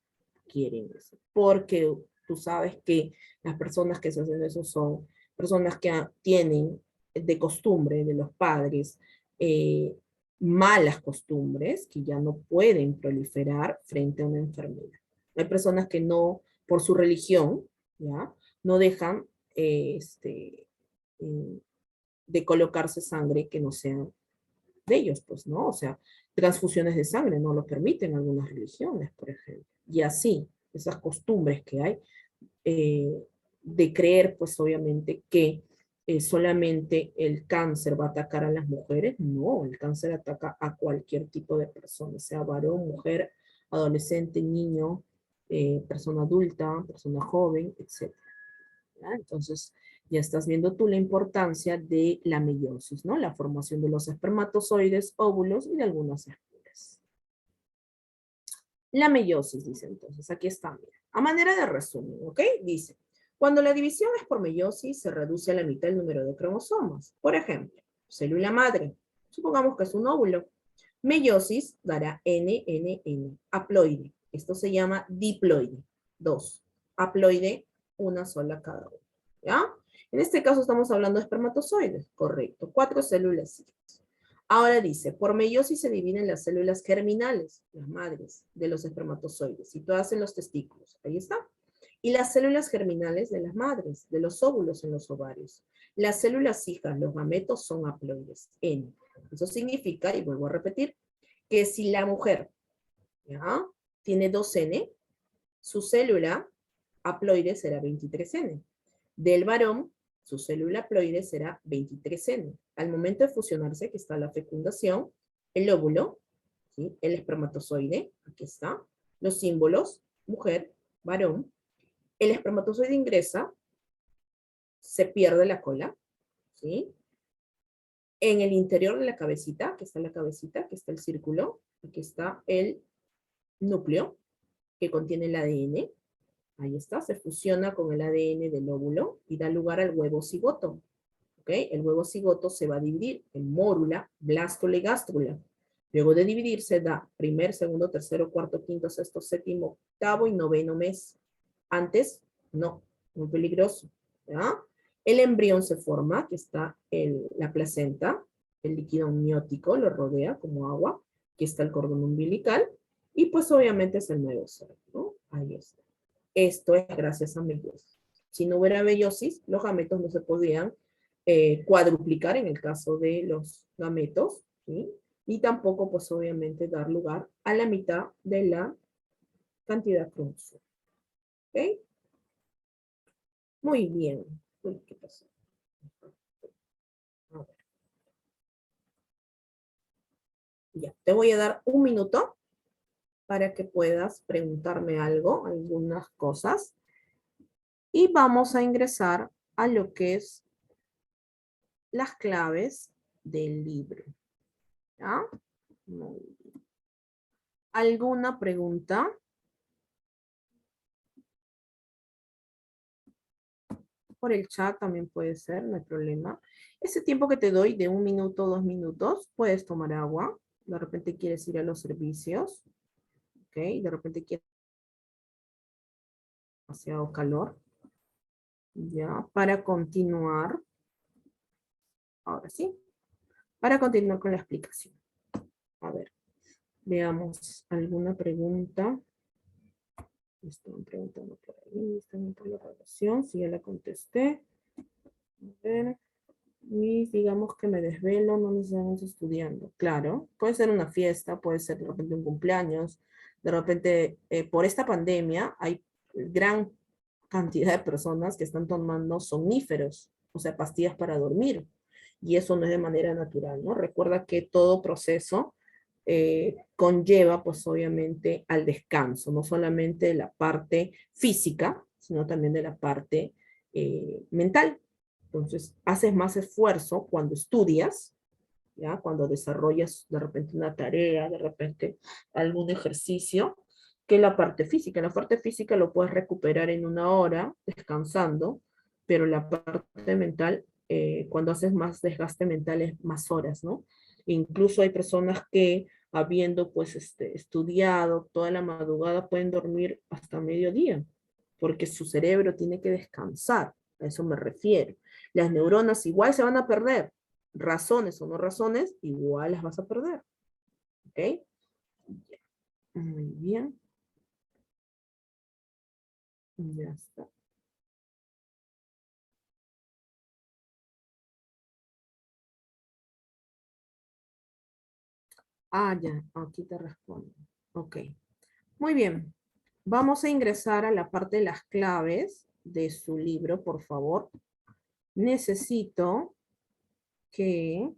quieren eso, porque tú sabes que las personas que se hacen eso son personas que tienen de costumbre de los padres malas costumbres que ya no pueden proliferar frente a una enfermedad. Hay personas que no, por su religión, ¿ya? No dejan eh, de colocarse sangre que no sea de ellos, pues, ¿no? O sea, transfusiones de sangre no lo permiten algunas religiones, por ejemplo. Y así, esas costumbres que hay de creer, pues, obviamente, que solamente el cáncer va a atacar a las mujeres. No, el cáncer ataca a cualquier tipo de persona, sea varón, mujer, adolescente, niño, persona adulta, persona joven, etc. ¿Ya? Entonces, ya estás viendo tú la importancia de la meiosis, ¿no? La formación de los espermatozoides, óvulos y de algunas esporas. La meiosis, dice entonces, aquí está, mira. A manera de resumen, ¿ok? Dice, cuando la división es por meiosis, se reduce a la mitad el número de cromosomas. Por ejemplo, célula madre, supongamos que es un óvulo. Meiosis dará NNN, haploide. Esto se llama diploide, 2. Haploide, una sola cada uno. ¿Ya? En este caso estamos hablando de espermatozoides, correcto. 4 células. Ahora dice, por meiosis se dividen las células germinales, las madres de los espermatozoides, situadas en los testículos. Ahí está. Y las células germinales de las madres, de los óvulos en los ovarios. Las células hijas, los gametos, son haploides, N. Eso significa, y vuelvo a repetir, que si la mujer, ¿ya?, tiene 2N, su célula haploide será 23N. Del varón Su célula ploide será 23N. Al momento de fusionarse, aquí está la fecundación, el óvulo, ¿sí? El espermatozoide, aquí está, los símbolos, mujer, varón. El espermatozoide ingresa, se pierde la cola, ¿sí? En el interior de la cabecita, aquí está la cabecita, aquí está el círculo, aquí está el núcleo que contiene el ADN. Ahí está, se fusiona con el ADN del óvulo y da lugar al huevo cigoto. ¿Okay? El huevo cigoto se va a dividir en mórula, blástula y gástrula. Luego de dividirse da primer, segundo, tercero, cuarto, quinto, sexto, séptimo, octavo y noveno mes. Antes, no, muy peligroso. ¿Ya? El embrión se forma, que está la placenta, el líquido amniótico lo rodea como agua, aquí está el cordón umbilical, y pues obviamente es el nuevo ser, ¿no? Ahí está. Esto es gracias a meiosis. Si no hubiera meiosis, los gametos no se podían cuadruplicar en el caso de los gametos, ¿sí? Y tampoco, pues obviamente, dar lugar a la mitad de la cantidad cromosómica. ¿Ok? Muy bien. Uy, ¿qué pasó? A ver. Ya, te voy a dar un minuto para que puedas preguntarme algo, algunas cosas. Y vamos a ingresar a lo que es las claves del libro. ¿Ya? Muy bien. ¿Alguna pregunta? Por el chat también puede ser, no hay problema. Ese tiempo que te doy de 1 minuto, 2 minutos, puedes tomar agua. De repente quieres ir a los servicios. ¿Ok? De repente quieres demasiado calor. Ya, para continuar. Ahora sí. Para continuar con la explicación. A ver, veamos alguna pregunta. Me están preguntando por ahí, están por la relación, si ya la contesté. A ver. Y digamos que me desvelo, no necesariamente estudiando. Claro, puede ser una fiesta, puede ser de repente un cumpleaños, de repente por esta pandemia hay gran cantidad de personas que están tomando somníferos, o sea, pastillas para dormir, y eso no es de manera natural, ¿no? Recuerda que todo proceso conlleva, pues obviamente, al descanso, no solamente de la parte física, sino también de la parte mental. Entonces, haces más esfuerzo cuando estudias, ¿ya? Cuando desarrollas de repente una tarea, de repente algún ejercicio, que la parte física. La parte física lo puedes recuperar en 1 hora, descansando, pero la parte mental, cuando haces más desgaste mental, es más horas, ¿no? Incluso hay personas que, habiendo pues estudiado toda la madrugada, pueden dormir hasta mediodía, porque su cerebro tiene que descansar, a eso me refiero. Las neuronas igual se van a perder, razones o no razones, igual las vas a perder. ¿Ok? Muy bien. Ya está. Ah, ya, aquí te respondo. Ok. Muy bien. Vamos a ingresar a la parte de las claves de su libro, por favor. Necesito que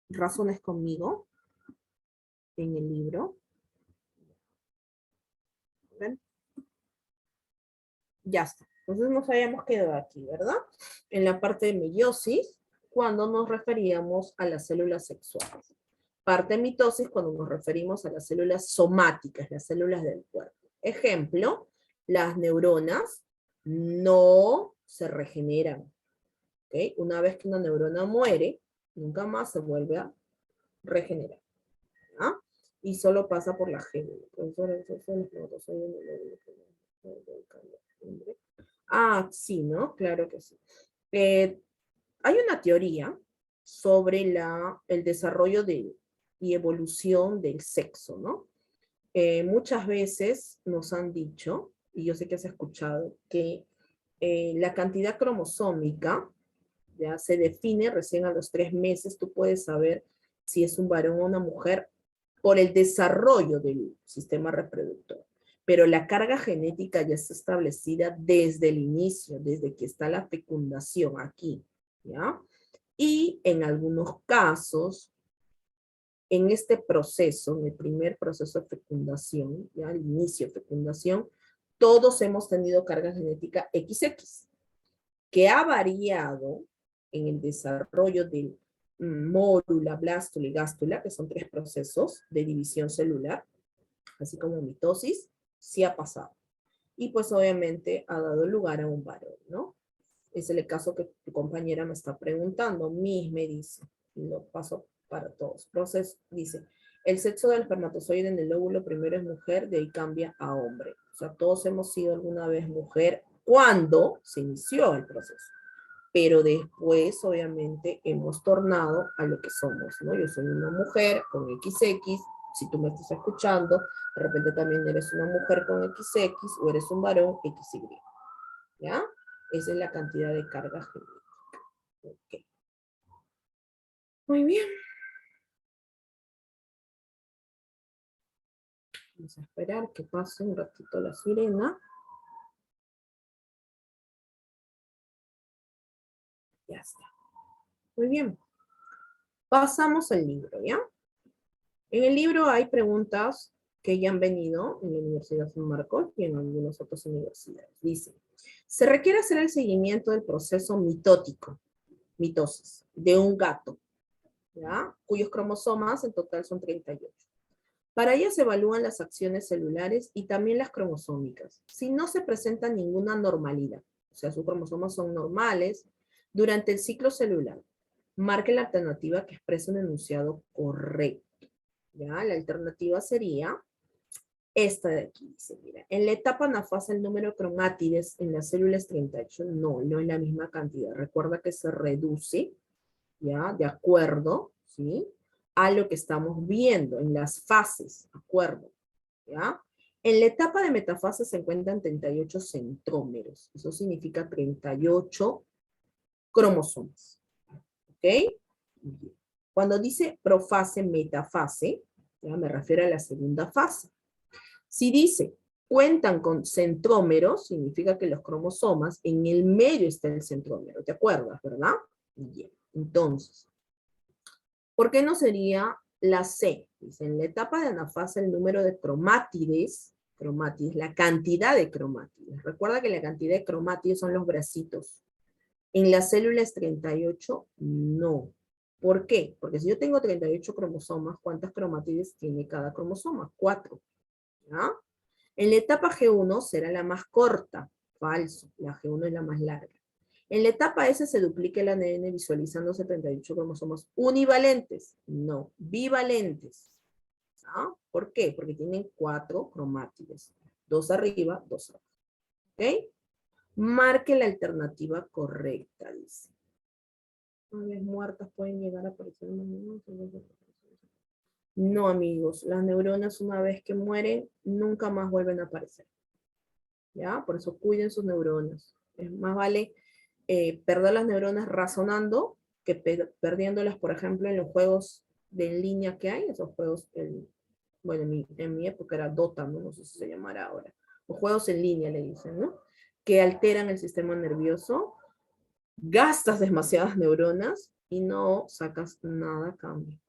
razones conmigo en el libro. ¿Ven? Ya está. Entonces nos habíamos quedado aquí, ¿verdad? En la parte de meiosis, cuando nos referíamos a las células sexuales. Parte de mitosis cuando nos referimos a las células somáticas, las células del cuerpo. Ejemplo, las neuronas no se regeneran. ¿Okay? Una vez que una neurona muere, nunca más se vuelve a regenerar. ¿Ah? Y solo pasa por la gémula. Ah, sí, ¿no? Claro que sí. Hay una teoría sobre el desarrollo y evolución del sexo, ¿no? Muchas veces nos han dicho, y yo sé que has escuchado, que la cantidad cromosómica ya se define recién a los 3 meses, tú puedes saber si es un varón o una mujer por el desarrollo del sistema reproductor. pero la carga genética ya está establecida desde el inicio, desde que está la fecundación aquí, ¿ya? Y en algunos casos, en este proceso, en el primer proceso de fecundación, ya el inicio de fecundación, todos hemos tenido carga genética XX, que ha variado en el desarrollo del mórula, blástula y gástula, que son 3 procesos de división celular, así como mitosis, sí ha pasado. Y pues obviamente ha dado lugar a un varón, ¿no? Es el caso que tu compañera me está preguntando. Me dice, y lo paso para todos. Proceso, dice, el sexo del espermatozoide en el óvulo primero es mujer, de ahí cambia a hombre. O sea, todos hemos sido alguna vez mujer cuando se inició el proceso. Pero después, obviamente, hemos tornado a lo que somos, ¿no? Yo soy una mujer con XX, si tú me estás escuchando, de repente también eres una mujer con XX o eres un varón XY, ¿ya? Esa es la cantidad de carga genética. Okay. Muy bien. Vamos a esperar que pase un ratito la sirena. Ya está. Muy bien. Pasamos al libro, ¿ya? En el libro hay preguntas que ya han venido en la Universidad San Marcos y en algunas otras universidades. Dice, se requiere hacer el seguimiento del proceso mitótico, mitosis, de un gato, ¿ya? Cuyos cromosomas en total son 38. Para ello se evalúan las acciones celulares y también las cromosómicas. Si no se presenta ninguna normalidad, o sea, sus cromosomas son normales, durante el ciclo celular, marque la alternativa que expresa un enunciado correcto. ¿Ya? La alternativa sería esta de aquí. Dice, mira, en la etapa anafasa el número de cromátides en las células 38, no es la misma cantidad. Recuerda que se reduce, ¿ya? De acuerdo, ¿sí? A lo que estamos viendo en las fases, ¿de acuerdo? ¿Ya? En la etapa de metafase se encuentran 38 centrómeros. Eso significa 38 cromosomas. ¿Ok? Cuando dice profase, metafase, ya me refiero a la segunda fase. Si dice cuentan con centrómeros, significa que los cromosomas, en el medio está el centrómero. ¿Te acuerdas, verdad? Bien. Entonces, ¿por qué no sería la C? Dice, en la etapa de anafase el número de cromátides, la cantidad de cromátides. Recuerda que la cantidad de cromátides son los bracitos. En las células 38, no. ¿Por qué? Porque si yo tengo 38 cromosomas, ¿cuántas cromátides tiene cada cromosoma? 4. ¿Ya? En la etapa G1 será la más corta. Falso. La G1 es la más larga. En la etapa S se duplica el ADN visualizando 78 cromosomas univalentes. No, bivalentes. ¿Ah? ¿Por qué? Porque tienen 4 cromátides. 2 arriba, 2 abajo. ¿Ok? Marque la alternativa correcta, dice. Aves muertas pueden llegar a aparecer mañana. No, amigos. Las neuronas, una vez que mueren, nunca más vuelven a aparecer. ¿Ya? Por eso cuiden sus neuronas. Es más vale perder las neuronas razonando que perdiéndolas, por ejemplo, en los juegos de en línea que hay, esos juegos, bueno, en mi época era Dota, ¿no? No sé si se llamará ahora. Los juegos en línea le dicen, ¿no? Que alteran el sistema nervioso, gastas demasiadas neuronas y no sacas nada a cambio.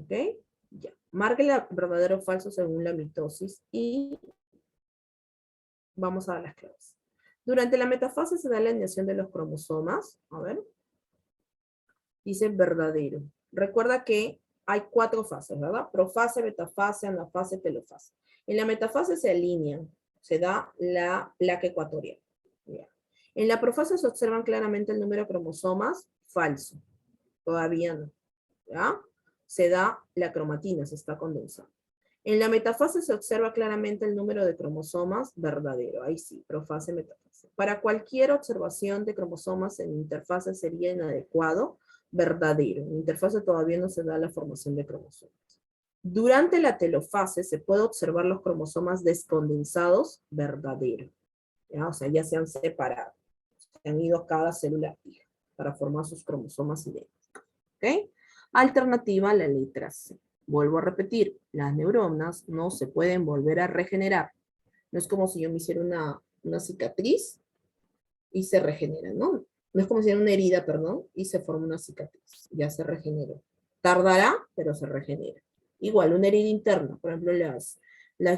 ¿Ok? Ya. Marque el verdadero o falso según la mitosis y vamos a dar las claves. Durante la metafase se da la alineación de los cromosomas. A ver. Dice verdadero. Recuerda que hay 4 fases, ¿verdad? Profase, metafase, anafase, telofase. En la metafase se alinean, se da la placa ecuatorial. ¿Ya? En la profase se observan claramente el número de cromosomas, falso. Todavía no. ¿Ya? Se da la cromatina, se está condensando. En la metafase se observa claramente el número de cromosomas, verdadero. Ahí sí, profase, metafase. Para cualquier observación de cromosomas en interfase sería inadecuado, verdadero. En interfase todavía no se da la formación de cromosomas. Durante la telofase se puede observar los cromosomas descondensados, verdadero. ¿Ya? O sea, ya se han separado. Se han ido a cada célula hija para formar sus cromosomas idénticos. ¿Ok? Alternativa, la letra C. Vuelvo a repetir, las neuronas no se pueden volver a regenerar. No es como si yo me hiciera una cicatriz y se regenera, ¿no? No es como si era una herida, perdón, y se forma una cicatriz, ya se regeneró. Tardará, pero se regenera. Igual, una herida interna, por ejemplo, las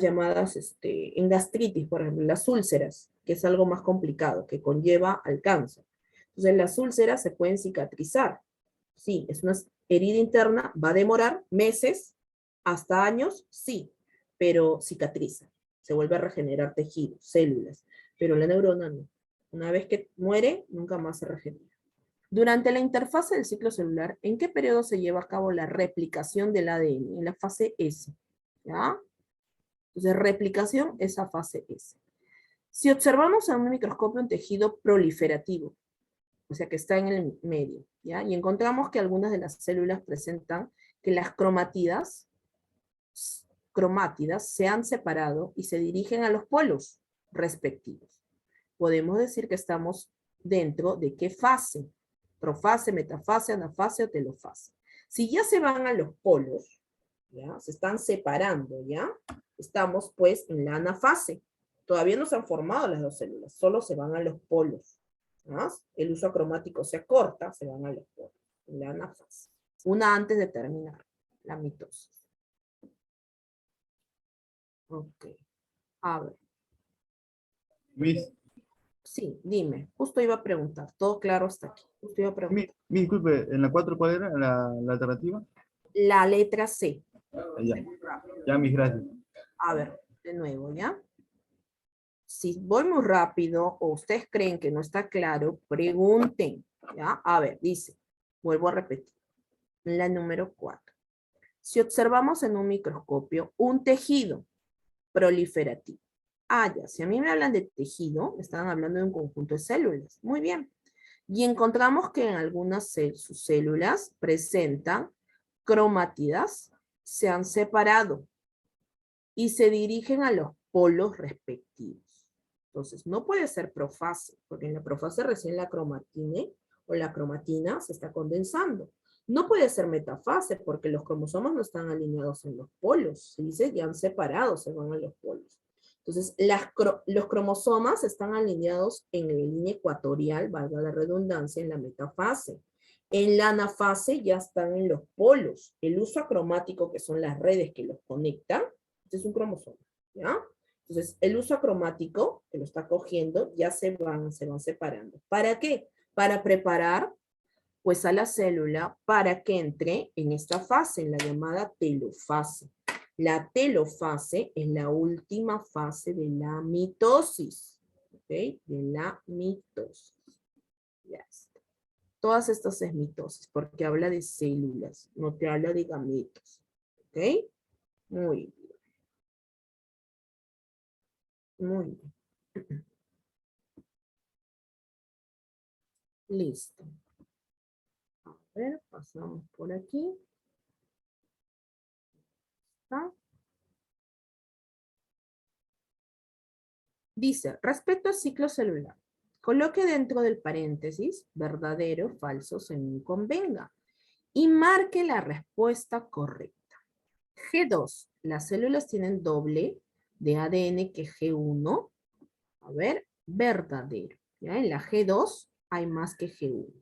llamadas en gastritis, por ejemplo, las úlceras, que es algo más complicado, que conlleva al cáncer. Entonces, las úlceras se pueden cicatrizar. Sí, es una herida interna, va a demorar meses, hasta años, sí, pero cicatriza. Se vuelve a regenerar tejido, células, pero la neurona no. Una vez que muere, nunca más se regenera. Durante la interfase del ciclo celular, ¿en qué periodo se lleva a cabo la replicación del ADN? En la fase S. ¿Ya? Entonces, replicación es a fase S. Si observamos en un microscopio un tejido proliferativo, o sea que está en el medio, ¿ya? Y encontramos que algunas de las células presentan que las cromátidas se han separado y se dirigen a los polos respectivos. Podemos decir que estamos dentro de qué fase: profase, metafase, anafase o telofase. Si ya se van a los polos, ¿ya? Se están separando, ¿ya? Estamos pues en la anafase. Todavía no se han formado las dos células, solo se van a los polos. ¿Ya? El uso acromático se acorta, se van a los polos, en la anafase. Una antes de terminar, la mitosis. Ok, a ver. Miss, Sí, dime, justo iba a preguntar, todo claro hasta aquí. Justo iba a preguntar. disculpe, ¿en la 4 cuál era la alternativa? La letra C. Ya, ya, mis gracias. A ver, de nuevo, ¿ya? Si voy muy rápido o ustedes creen que no está claro, pregunten, ¿ya? A ver, dice, vuelvo a repetir, la número 4. Si observamos en un microscopio un tejido proliferativo. Ah, ya, si a mí me hablan de tejido, me están hablando de un conjunto de células. Muy bien. Y encontramos que en algunas sus células presentan cromátidas, se han separado y se dirigen a los polos respectivos. Entonces, no puede ser profase, porque en la profase recién la cromatina o la cromatina se está condensando. No puede ser metafase, porque los cromosomas no están alineados en los polos. Se dice ya han separado, se van a los polos. Entonces, los cromosomas están alineados en la línea ecuatorial, valga la redundancia, en la metafase. En la anafase ya están en los polos. El uso acromático, que son las redes que los conectan, este es un cromosoma, ¿ya? Entonces, el uso acromático, que lo está cogiendo, ya se van separando. ¿Para qué? Para preparar, pues, a la célula para que entre en esta fase, en la llamada telofase. La telofase es la última fase de la mitosis, ¿ok? De la mitosis. Ya está. Todas estas es mitosis, porque habla de células, no te habla de gametos, ¿ok? Muy bien. Muy bien. Listo. A ver, pasamos por aquí. ¿Está? Dice, respecto al ciclo celular, coloque dentro del paréntesis verdadero, falso, según convenga, y marque la respuesta correcta. G2, las células tienen doble de ADN que G1. A ver, verdadero. ¿Ya? En la G2 hay más que G1.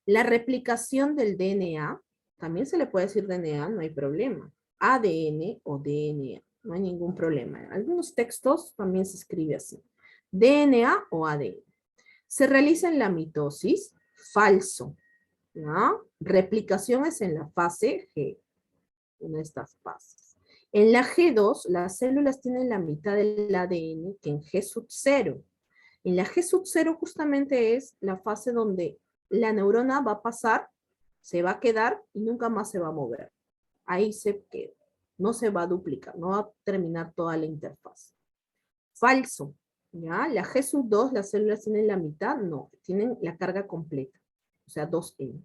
La replicación del DNA, también se le puede decir DNA, no hay problema. ADN o DNA, no hay ningún problema. En algunos textos también se escribe así. DNA o ADN. Se realiza en la mitosis, falso. ¿Ya? Replicación es en la fase G, una de estas fases. En la G2, las células tienen la mitad del ADN que en G sub 0. En la G sub 0 justamente es la fase donde la neurona va a pasar, se va a quedar y nunca más se va a mover. Ahí se queda. No se va a duplicar, no va a terminar toda la interfaz. Falso. ¿Ya? La G sub 2, las células tienen la mitad, no, tienen la carga completa, o sea, 2N.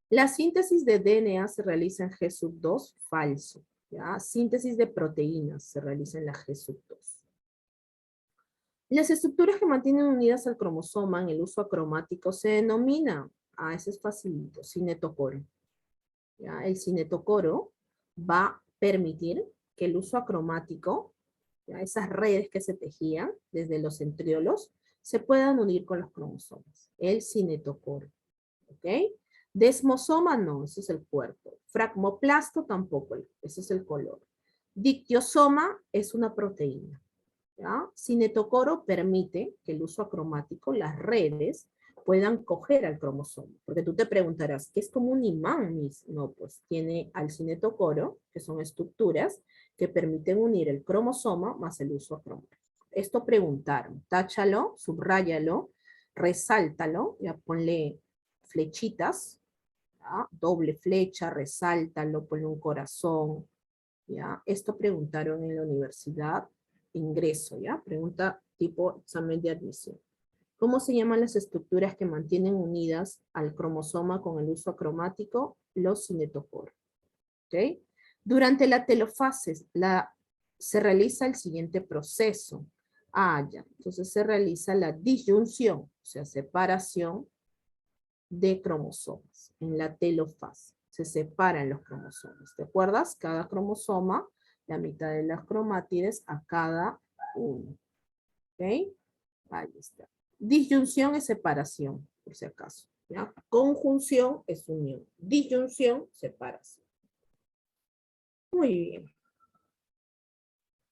La síntesis de DNA se realiza en G sub 2, falso. ¿Ya? Síntesis de proteínas se realiza en la G sub 2. Las estructuras que mantienen unidas al cromosoma en el uso acromático se denominan, ese es facilito, cinetocoro. ¿Ya? El cinetocoro va a permitir que el uso acromático ¿ya? Esas redes que se tejían desde los centriolos se puedan unir con los cromosomas. El cinetocoro. ¿Ok? Desmosoma no, ese es el cuerpo. Fragmoplasto tampoco, ese es el color. Dictiosoma es una proteína. ¿Ya? Cinetocoro permite que el uso acromático, las redes, puedan coger al cromosoma. Porque tú te preguntarás, ¿qué es como un imán? No, pues tiene al cinetocoro, que son estructuras que permiten unir el cromosoma más el uso acromático. Esto preguntaron, táchalo, subráyalo, resáltalo, ya ponle flechitas, ¿ya? Doble flecha, resáltalo, ponle un corazón, ¿ya? Esto preguntaron en la universidad, ingreso, ¿ya? Pregunta tipo examen de admisión. ¿Cómo se llaman las estructuras que mantienen unidas al cromosoma con el uso acromático? Los cinetocoros. ¿Ok? Durante la telofase se realiza el siguiente proceso. Ya. Entonces se realiza la disyunción, o sea, separación de cromosomas en la telofase. Se separan los cromosomas. ¿Te acuerdas? Cada cromosoma, la mitad de las cromátides a cada uno. ¿Ok? Ahí está. Disyunción es separación, por si acaso. ¿Ya? Conjunción es unión. Disyunción, separación. Muy bien.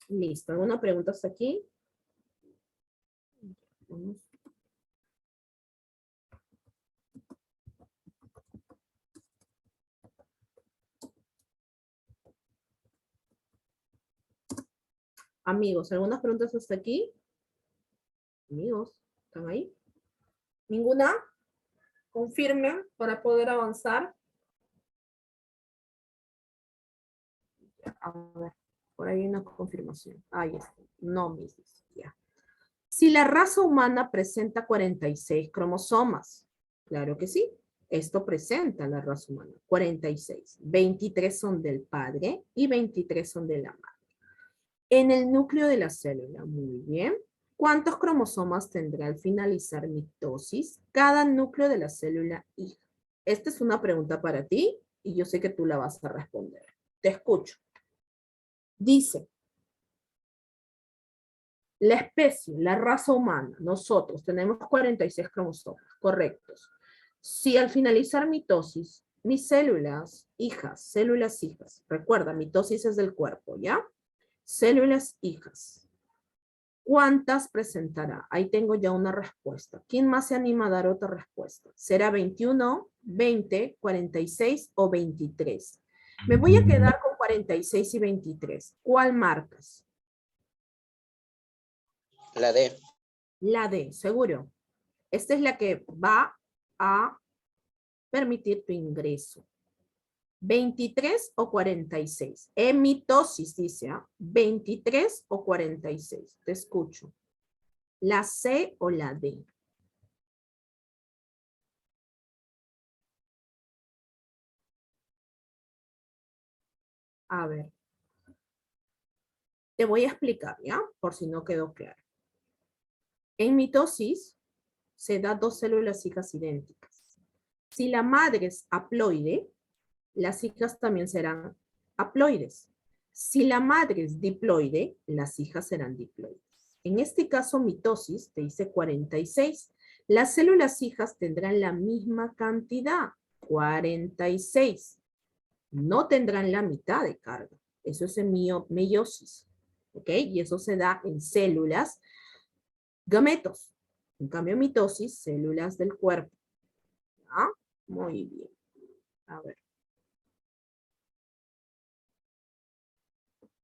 Listo. ¿Alguna pregunta hasta aquí? Vamos. Amigos, ¿algunas preguntas hasta aquí? Amigos, ¿están ahí? ¿Ninguna? Confirmen para poder avanzar. A ver, por ahí hay una confirmación. Ahí está. No, mismos. Ya. Si la raza humana presenta 46 cromosomas, claro que sí. Esto presenta la raza humana, 46. 23 son del padre y 23 son de la madre. En el núcleo de la célula, muy bien. ¿Cuántos cromosomas tendrá al finalizar mitosis cada núcleo de la célula hija? Esta es una pregunta para ti y yo sé que tú la vas a responder. Te escucho. Dice, la especie, la raza humana, nosotros tenemos 46 cromosomas correctos. Si al finalizar mitosis, mis células hijas, recuerda, mitosis es del cuerpo, ¿ya? Células hijas. ¿Cuántas presentará? Ahí tengo ya una respuesta. ¿Quién más se anima a dar otra respuesta? ¿Será 21, 20, 46 o 23? Me voy a quedar con 46 y 23. ¿Cuál marcas? La D. La D, seguro. Esta es la que va a permitir tu ingreso. 23 o 46. En mitosis dice, 23 o 46. Te escucho. ¿La C o la D? A ver. Te voy a explicar, ¿ya? Por si no quedó claro. En mitosis se da dos células hijas idénticas. Si la madre es haploide, las hijas también serán haploides. Si la madre es diploide, las hijas serán diploides. En este caso, mitosis te dice 46. Las células hijas tendrán la misma cantidad, 46. No tendrán la mitad de carga. Eso es en meiosis. ¿Ok? Y eso se da en células gametos. En cambio, mitosis, células del cuerpo. ¿Ah? Muy bien. A ver.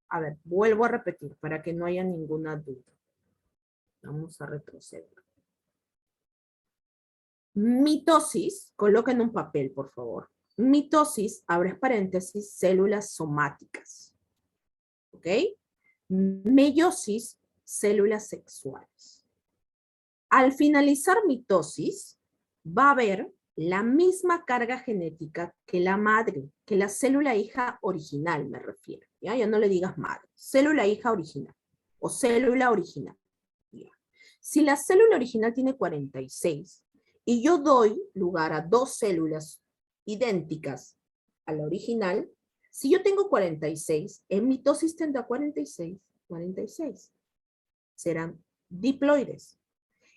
A ver, vuelvo a repetir para que no haya ninguna duda. Vamos a retroceder. Mitosis, coloquen un papel, por favor. Mitosis, abres paréntesis, células somáticas. ¿Ok? Meiosis, células sexuales. Al finalizar mitosis, va a haber la misma carga genética que la madre, que la célula hija original, me refiero. ¿Ya? Ya no le digas madre. Célula hija original o célula original. ¿Ya? Si la célula original tiene 46 y yo doy lugar a dos células idénticas a la original, si yo tengo 46, en mitosis tendrá 46 46. Serán diploides.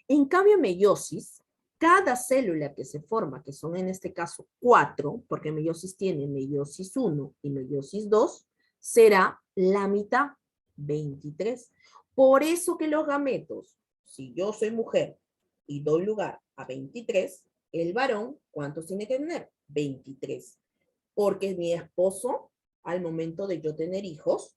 En cambio, meiosis, cada célula que se forma, que son en este caso 4, porque meiosis tiene meiosis 1 y meiosis 2, será la mitad, 23. Por eso que los gametos, si yo soy mujer y doy lugar a 23, el varón, ¿cuántos tiene que tener? 23. Porque mi esposo, al momento de yo tener hijos,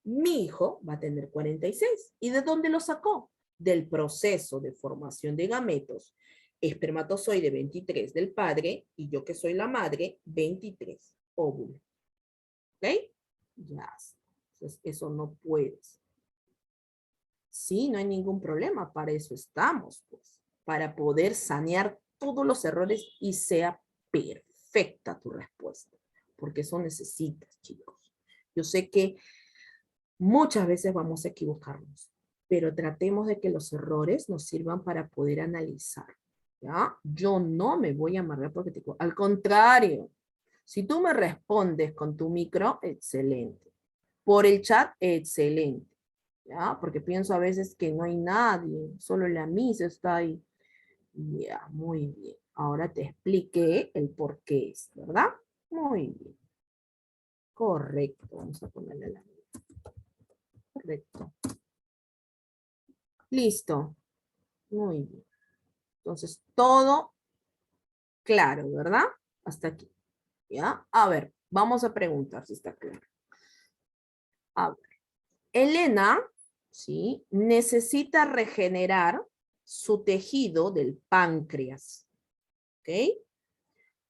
mi hijo va a tener 46. ¿Y de dónde lo sacó? Del proceso de formación de gametos. Espermatozoide 23 del padre y yo que soy la madre, 23 óvulo. ¿Ok? Ya. Entonces, eso no puedes. Sí, no hay ningún problema. Para eso estamos, pues. Para poder sanear todos los errores y sea perfecta tu respuesta. Porque eso necesitas, chicos. Yo sé que muchas veces vamos a equivocarnos, pero tratemos de que los errores nos sirvan para poder analizar, ¿ya? Yo no me voy a amargar porque te... Al contrario, si tú me respondes con tu micro, excelente. Por el chat, excelente, ¿ya? Porque pienso a veces que no hay nadie, solo la misa está ahí. Ya, muy bien. Ahora te expliqué el por qué es, ¿verdad? Muy bien. Correcto. Vamos a ponerle la mía. Correcto. Listo. Muy bien. Entonces, todo claro, ¿verdad? Hasta aquí. ¿Ya? A ver, vamos a preguntar si está claro. A ver. Elena, ¿sí? Necesita regenerar su tejido del páncreas. ¿Ok?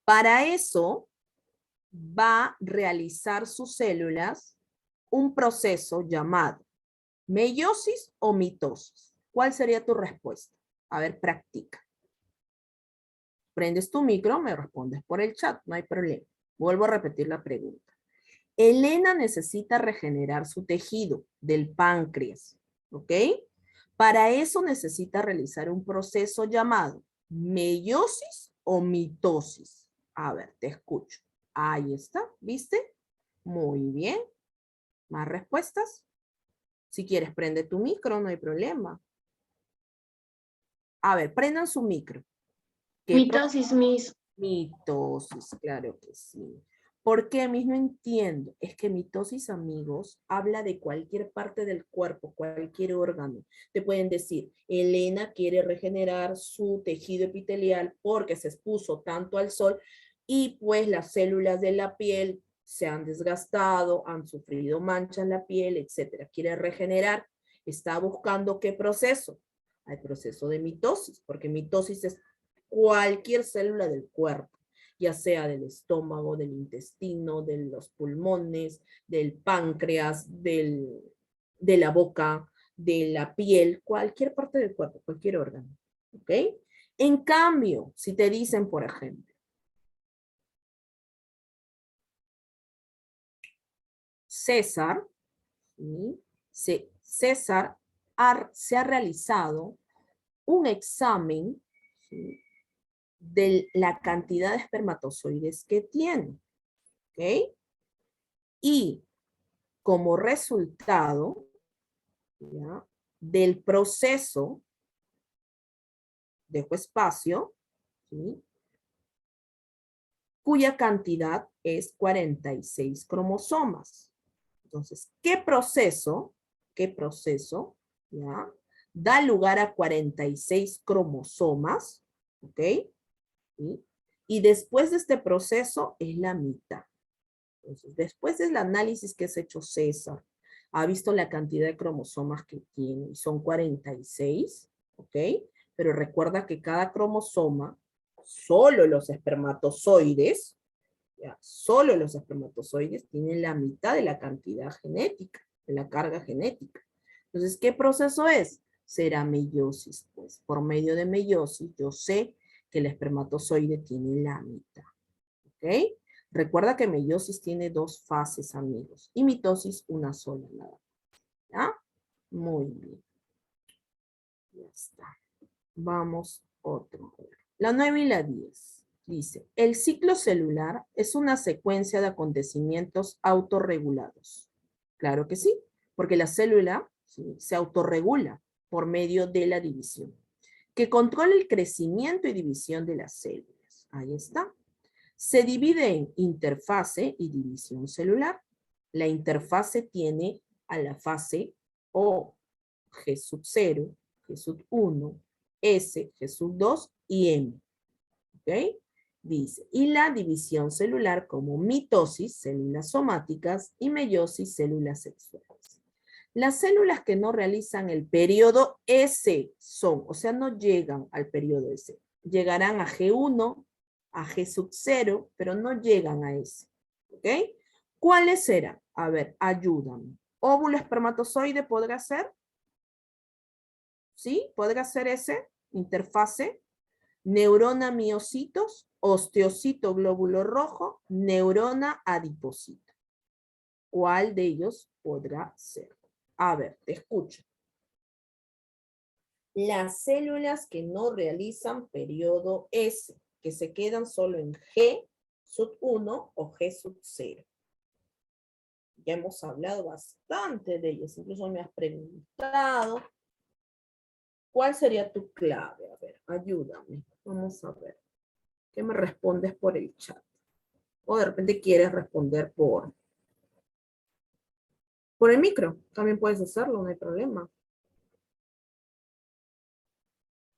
Para eso, va a realizar sus células un proceso llamado meiosis o mitosis. ¿Cuál sería tu respuesta? A ver, practica. Prendes tu micro, me respondes por el chat, no hay problema. Vuelvo a repetir la pregunta. Elena necesita regenerar su tejido del páncreas, ¿ok? Para eso necesita realizar un proceso llamado meiosis o mitosis. A ver, te escucho. Ahí está, ¿viste? Muy bien. ¿Más respuestas? Si quieres, prende tu micro, no hay problema. A ver, prendan su micro. Mitosis, Miss. Mitosis, claro que sí. ¿Por qué, Miss? No entiendo. Es que mitosis, amigos, habla de cualquier parte del cuerpo, cualquier órgano. Te pueden decir, Elena quiere regenerar su tejido epitelial porque se expuso tanto al sol y pues las células de la piel se han desgastado, han sufrido manchas en la piel, etcétera. Quiere regenerar. Está buscando ¿qué proceso? El proceso de mitosis, porque mitosis es cualquier célula del cuerpo, ya sea del estómago, del intestino, de los pulmones, del páncreas, de la boca, de la piel, cualquier parte del cuerpo, cualquier órgano. ¿Ok? En cambio, si te dicen, por ejemplo, César, ¿sí? César se ha realizado un examen, ¿sí?, de la cantidad de espermatozoides que tiene. ¿Ok? Y como resultado, ¿ya?, del proceso, dejo espacio, ¿sí?, cuya cantidad es 46 cromosomas. Entonces, ¿qué proceso, ¿ya?, da lugar a 46 cromosomas? ¿Ok? ¿Sí? Y después de este proceso es la mitad. Entonces, después del análisis que has hecho César, ha visto la cantidad de cromosomas que tiene, son 46, ¿ok? Pero recuerda que cada cromosoma, solo los espermatozoides, ya, solo los espermatozoides tienen la mitad de la cantidad genética, de la carga genética. Entonces, ¿qué proceso es? Será meiosis, pues. Por medio de meiosis, yo sé que el espermatozoide tiene la mitad, ¿ok? Recuerda que meiosis tiene 2 fases, amigos, y mitosis una sola, nada. ¿Ya? Muy bien. Ya está. Vamos otro. La 9 y la 10. Dice, el ciclo celular es una secuencia de acontecimientos autorregulados. Claro que sí, porque la célula, ¿sí?, se autorregula por medio de la división, que controla el crecimiento y división de las células. Ahí está. Se divide en interfase y división celular. La interfase tiene a la fase O, G sub 0, G sub 1, S, G sub 2 y M. ¿Ok? Dice, y la división celular como mitosis, células somáticas, y meiosis, células sexuales. Las células que no realizan el periodo S son, o sea, no llegan al periodo S. Llegarán a G1, a G sub 0, pero no llegan a S. ¿Ok? ¿Cuáles serán? A ver, ayúdame. ¿Óvulo espermatozoide podrá ser? ¿Sí? ¿Podrá ser ese? Interfase. Neurona miocitos, osteocito glóbulo rojo, neurona adipocito. ¿Cuál de ellos podrá ser? A ver, te escucho. Las células que no realizan periodo S, que se quedan solo en G sub 1 o G sub 0. Ya hemos hablado bastante de ellas, incluso me has preguntado. ¿Cuál sería tu clave? A ver, ayúdame. Vamos a ver. ¿Qué me respondes por el chat? O de repente quieres responder por el micro. También puedes hacerlo, no hay problema.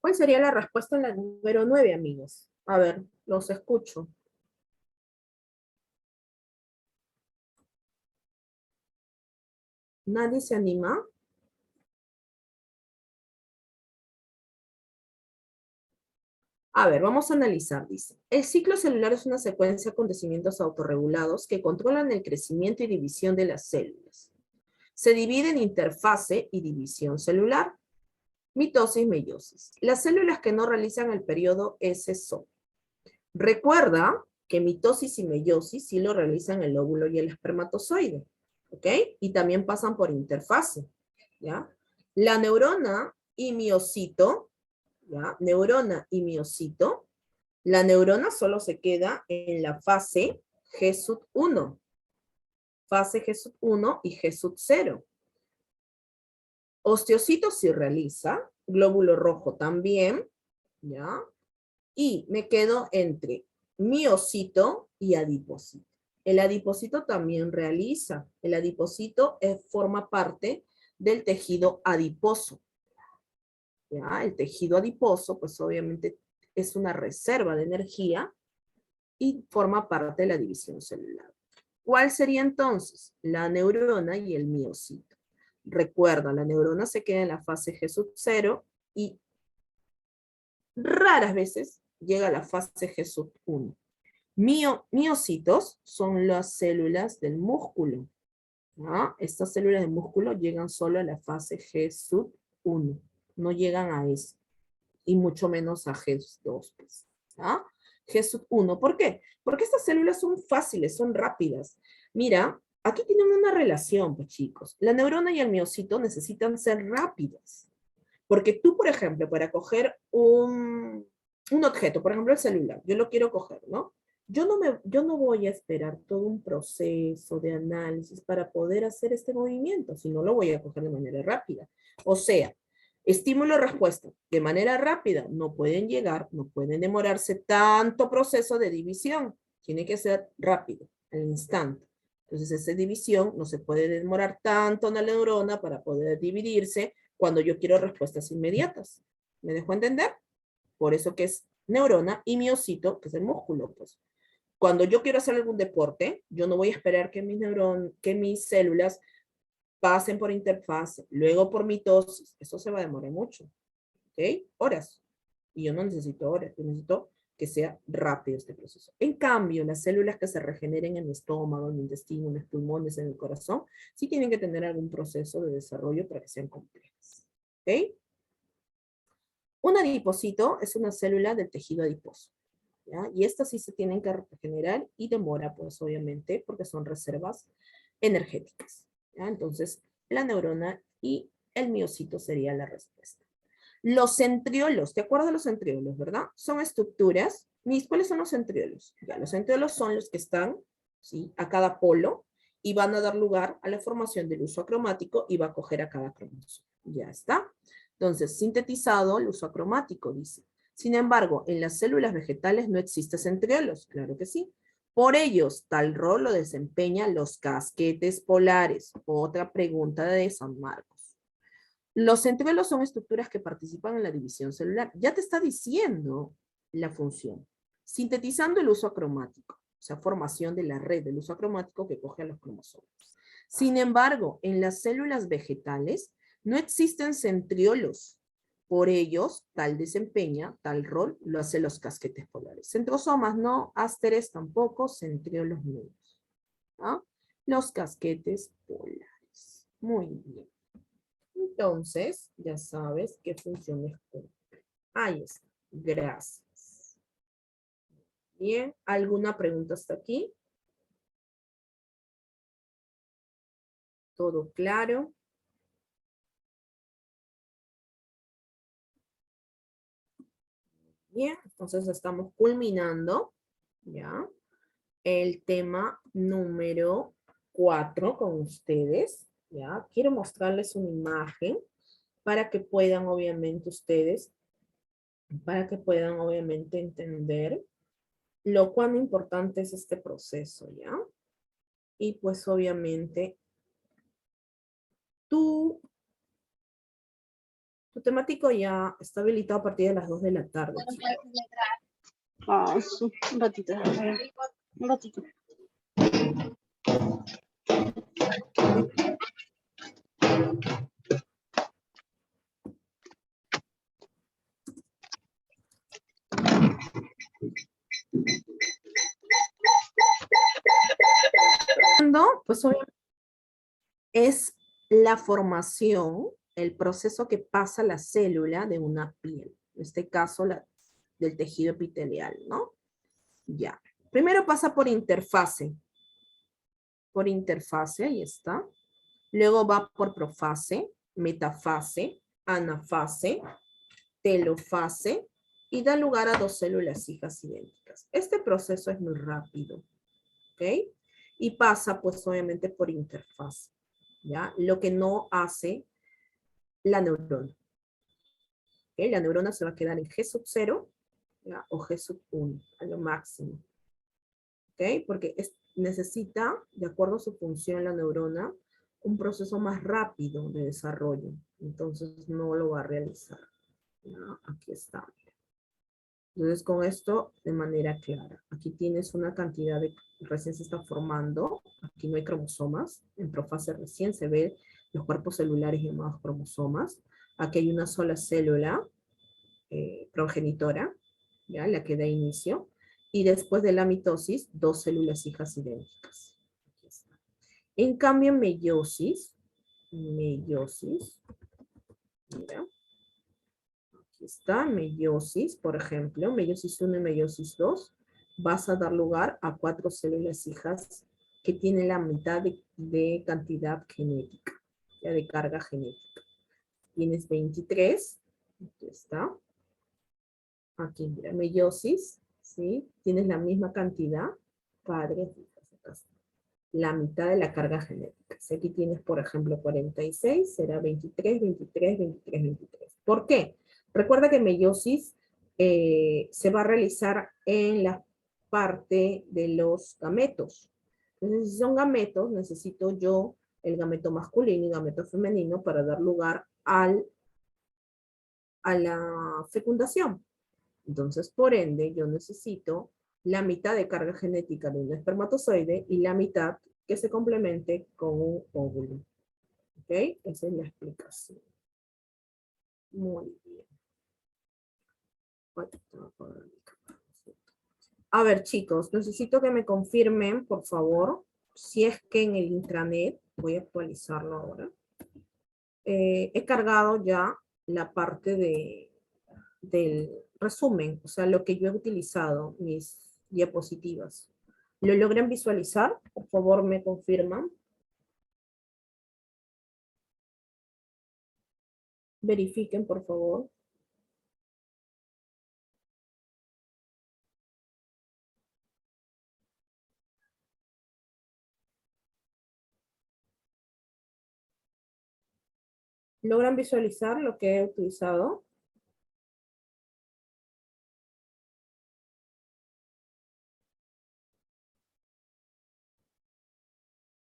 ¿Cuál sería la respuesta en la número 9, amigos? A ver, los escucho. ¿Nadie se anima? A ver, vamos a analizar, dice. El ciclo celular es una secuencia de acontecimientos autorregulados que controlan el crecimiento y división de las células. Se divide en interfase y división celular, mitosis, meiosis. Las células que no realizan el periodo S son. Recuerda que mitosis y meiosis sí lo realizan el óvulo y el espermatozoide, ¿ok? Y también pasan por interfase, ¿ya? La neurona y miocito, ¿ya? Neurona y miocito, la neurona solo se queda en la fase G sub 1, fase G sub 1 y G sub 0. Osteocito sí realiza, glóbulo rojo también, ¿ya? Y me quedo entre miocito y adipocito. El adipocito también realiza. El adipocito forma parte del tejido adiposo. ¿Ya? El tejido adiposo, pues obviamente es una reserva de energía y forma parte de la división celular. ¿Cuál sería entonces? La neurona y el miocito. Recuerda, la neurona se queda en la fase G sub 0 y raras veces llega a la fase G sub 1. Miocitos son las células del músculo, ¿no? Estas células del músculo llegan solo a la fase G sub 1. No llegan a eso. Y mucho menos a G2. Pues, ¿no? G sub 1. ¿Por qué? Porque estas células son fáciles, son rápidas. Mira, aquí tienen una relación, pues chicos. La neurona y el miocito necesitan ser rápidas. Porque tú, por ejemplo, para coger un objeto, por ejemplo el celular, yo lo quiero coger, ¿no? Yo no voy a esperar todo un proceso de análisis para poder hacer este movimiento, si no lo voy a coger de manera rápida. O sea, estímulo-respuesta, de manera rápida, no pueden llegar, no pueden demorarse tanto proceso de división, tiene que ser rápido, al instante. Entonces, esa división no se puede demorar tanto en la neurona para poder dividirse cuando yo quiero respuestas inmediatas. ¿Me dejo entender? Por eso que es neurona y miocito, que es el músculo, pues. Cuando yo quiero hacer algún deporte, yo no voy a esperar que mis células pasen por interfase, luego por mitosis. Eso se va a demorar mucho. ¿Ok? Horas. Y yo no necesito horas, yo necesito que sea rápido este proceso. En cambio, las células que se regeneren en el estómago, en el intestino, en los pulmones, en el corazón, sí tienen que tener algún proceso de desarrollo para que sean complejas. ¿Ok? Un adipocito es una célula del tejido adiposo. ¿Ya? Y estas sí se tienen que regenerar y demora, pues obviamente, porque son reservas energéticas. ¿Ya? Entonces, la neurona y el miocito sería la respuesta. Los centriolos, ¿te acuerdas de los centriolos, verdad? Son estructuras. ¿Cuáles son los centriolos? Ya, los centriolos son los que están, ¿sí?, a cada polo y van a dar lugar a la formación del uso acromático y va a coger a cada cromosoma. Ya está. Entonces, sintetizado el uso acromático, dice. Sin embargo, en las células vegetales no existe centriolos. Claro que sí. Por ellos, tal rol lo desempeñan los casquetes polares. Otra pregunta de San Marcos. Los centriolos son estructuras que participan en la división celular. Ya te está diciendo la función. Sintetizando el uso acromático, o sea, formación de la red del uso acromático que coge a los cromosomas. Sin embargo, en las células vegetales no existen centriolos. Por ellos, tal desempeña, tal rol, lo hacen los casquetes polares. Centrosomas no, ásteres tampoco, centriolos nulos. ¿Ah? Los casquetes polares. Muy bien. Entonces, ya sabes qué funciones cumple. Ahí está. Gracias. Bien, ¿alguna pregunta hasta aquí? ¿Todo claro? Bien, entonces estamos culminando, ¿ya? El tema número 4 con ustedes, ¿ya? Quiero mostrarles una imagen para que puedan, obviamente, ustedes, para que puedan, obviamente, entender lo cuán importante es este proceso, ¿ya? Y pues, obviamente, tu temático ya está habilitado a partir de las 2 de la tarde, chicos. Ah, sí, un ratito. Un ratito. Pues obviamente es la formación, el proceso que pasa la célula de una piel. En este caso, del tejido epitelial, ¿no? Ya. Primero pasa por interfase. Por interfase, ahí está. Luego va por profase, metafase, anafase, telofase y da lugar a 2 células hijas idénticas. Este proceso es muy rápido, ¿ok? Y pasa, pues, obviamente por interfase, ¿ya? Lo que no hace la neurona. ¿Okay? La neurona se va a quedar en G sub 0, ¿ya? O G sub 1, a lo máximo. ¿Ok? Porque necesita, de acuerdo a su función la neurona, un proceso más rápido de desarrollo. Entonces no lo va a realizar. ¿Ya? Aquí está. Entonces con esto de manera clara. Aquí tienes una cantidad de, recién se está formando, aquí no hay cromosomas, en profase recién se ve los cuerpos celulares llamados cromosomas. Aquí hay una sola célula progenitora, ¿ya? La que da inicio, y después de la mitosis, 2 células hijas idénticas. Aquí está. En cambio, en meiosis, mira, aquí está, meiosis, por ejemplo, meiosis 1 y meiosis 2, vas a dar lugar a 4 células hijas que tienen la mitad de cantidad genética, ya de carga genética. Tienes 23, aquí está. Aquí, mira, meiosis, ¿sí? Tienes la misma cantidad, padres, hijas, acá está. La mitad de la carga genética. Si aquí tienes, por ejemplo, 46, será 23, 23, 23, 23. ¿Por qué? Recuerda que meiosis se va a realizar en la parte de los gametos. Entonces, si son gametos, necesito yo el gameto masculino y gameto femenino para dar lugar a la fecundación. Entonces, por ende, yo necesito la mitad de carga genética de un espermatozoide y la mitad que se complemente con un óvulo. ¿Ok? Esa es la explicación. Muy bien. A ver, chicos, necesito que me confirmen, por favor, si es que en el intranet, voy a actualizarlo ahora, he cargado ya la parte del resumen, o sea, lo que yo he utilizado, mis diapositivas. ¿Lo logran visualizar? Por favor, me confirman. Verifiquen, por favor. ¿Logran visualizar lo que he utilizado?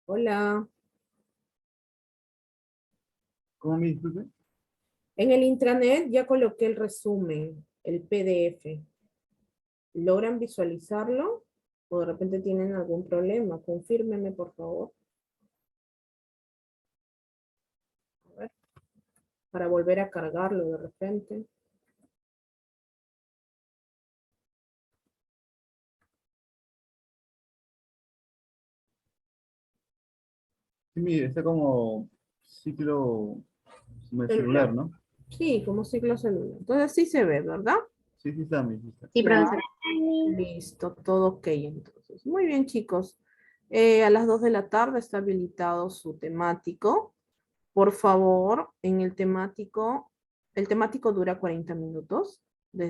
Hola. ¿Cómo me disculpe? En el intranet ya coloqué el resumen, el PDF. ¿Logran visualizarlo? ¿O de repente tienen algún problema? Confírmeme, por favor. A ver, para volver a cargarlo de repente. Sí, mire, está como ciclo Celular. celular, ¿no? Sí, como ciclo celular. Entonces sí se ve, ¿verdad? Sí, sí está, Miss. Sí está. Sí, Ya. profesora. Listo, todo ok entonces. Muy bien, chicos. A las 2 de la tarde está habilitado su temático. Por favor, en el temático dura 40 minutos.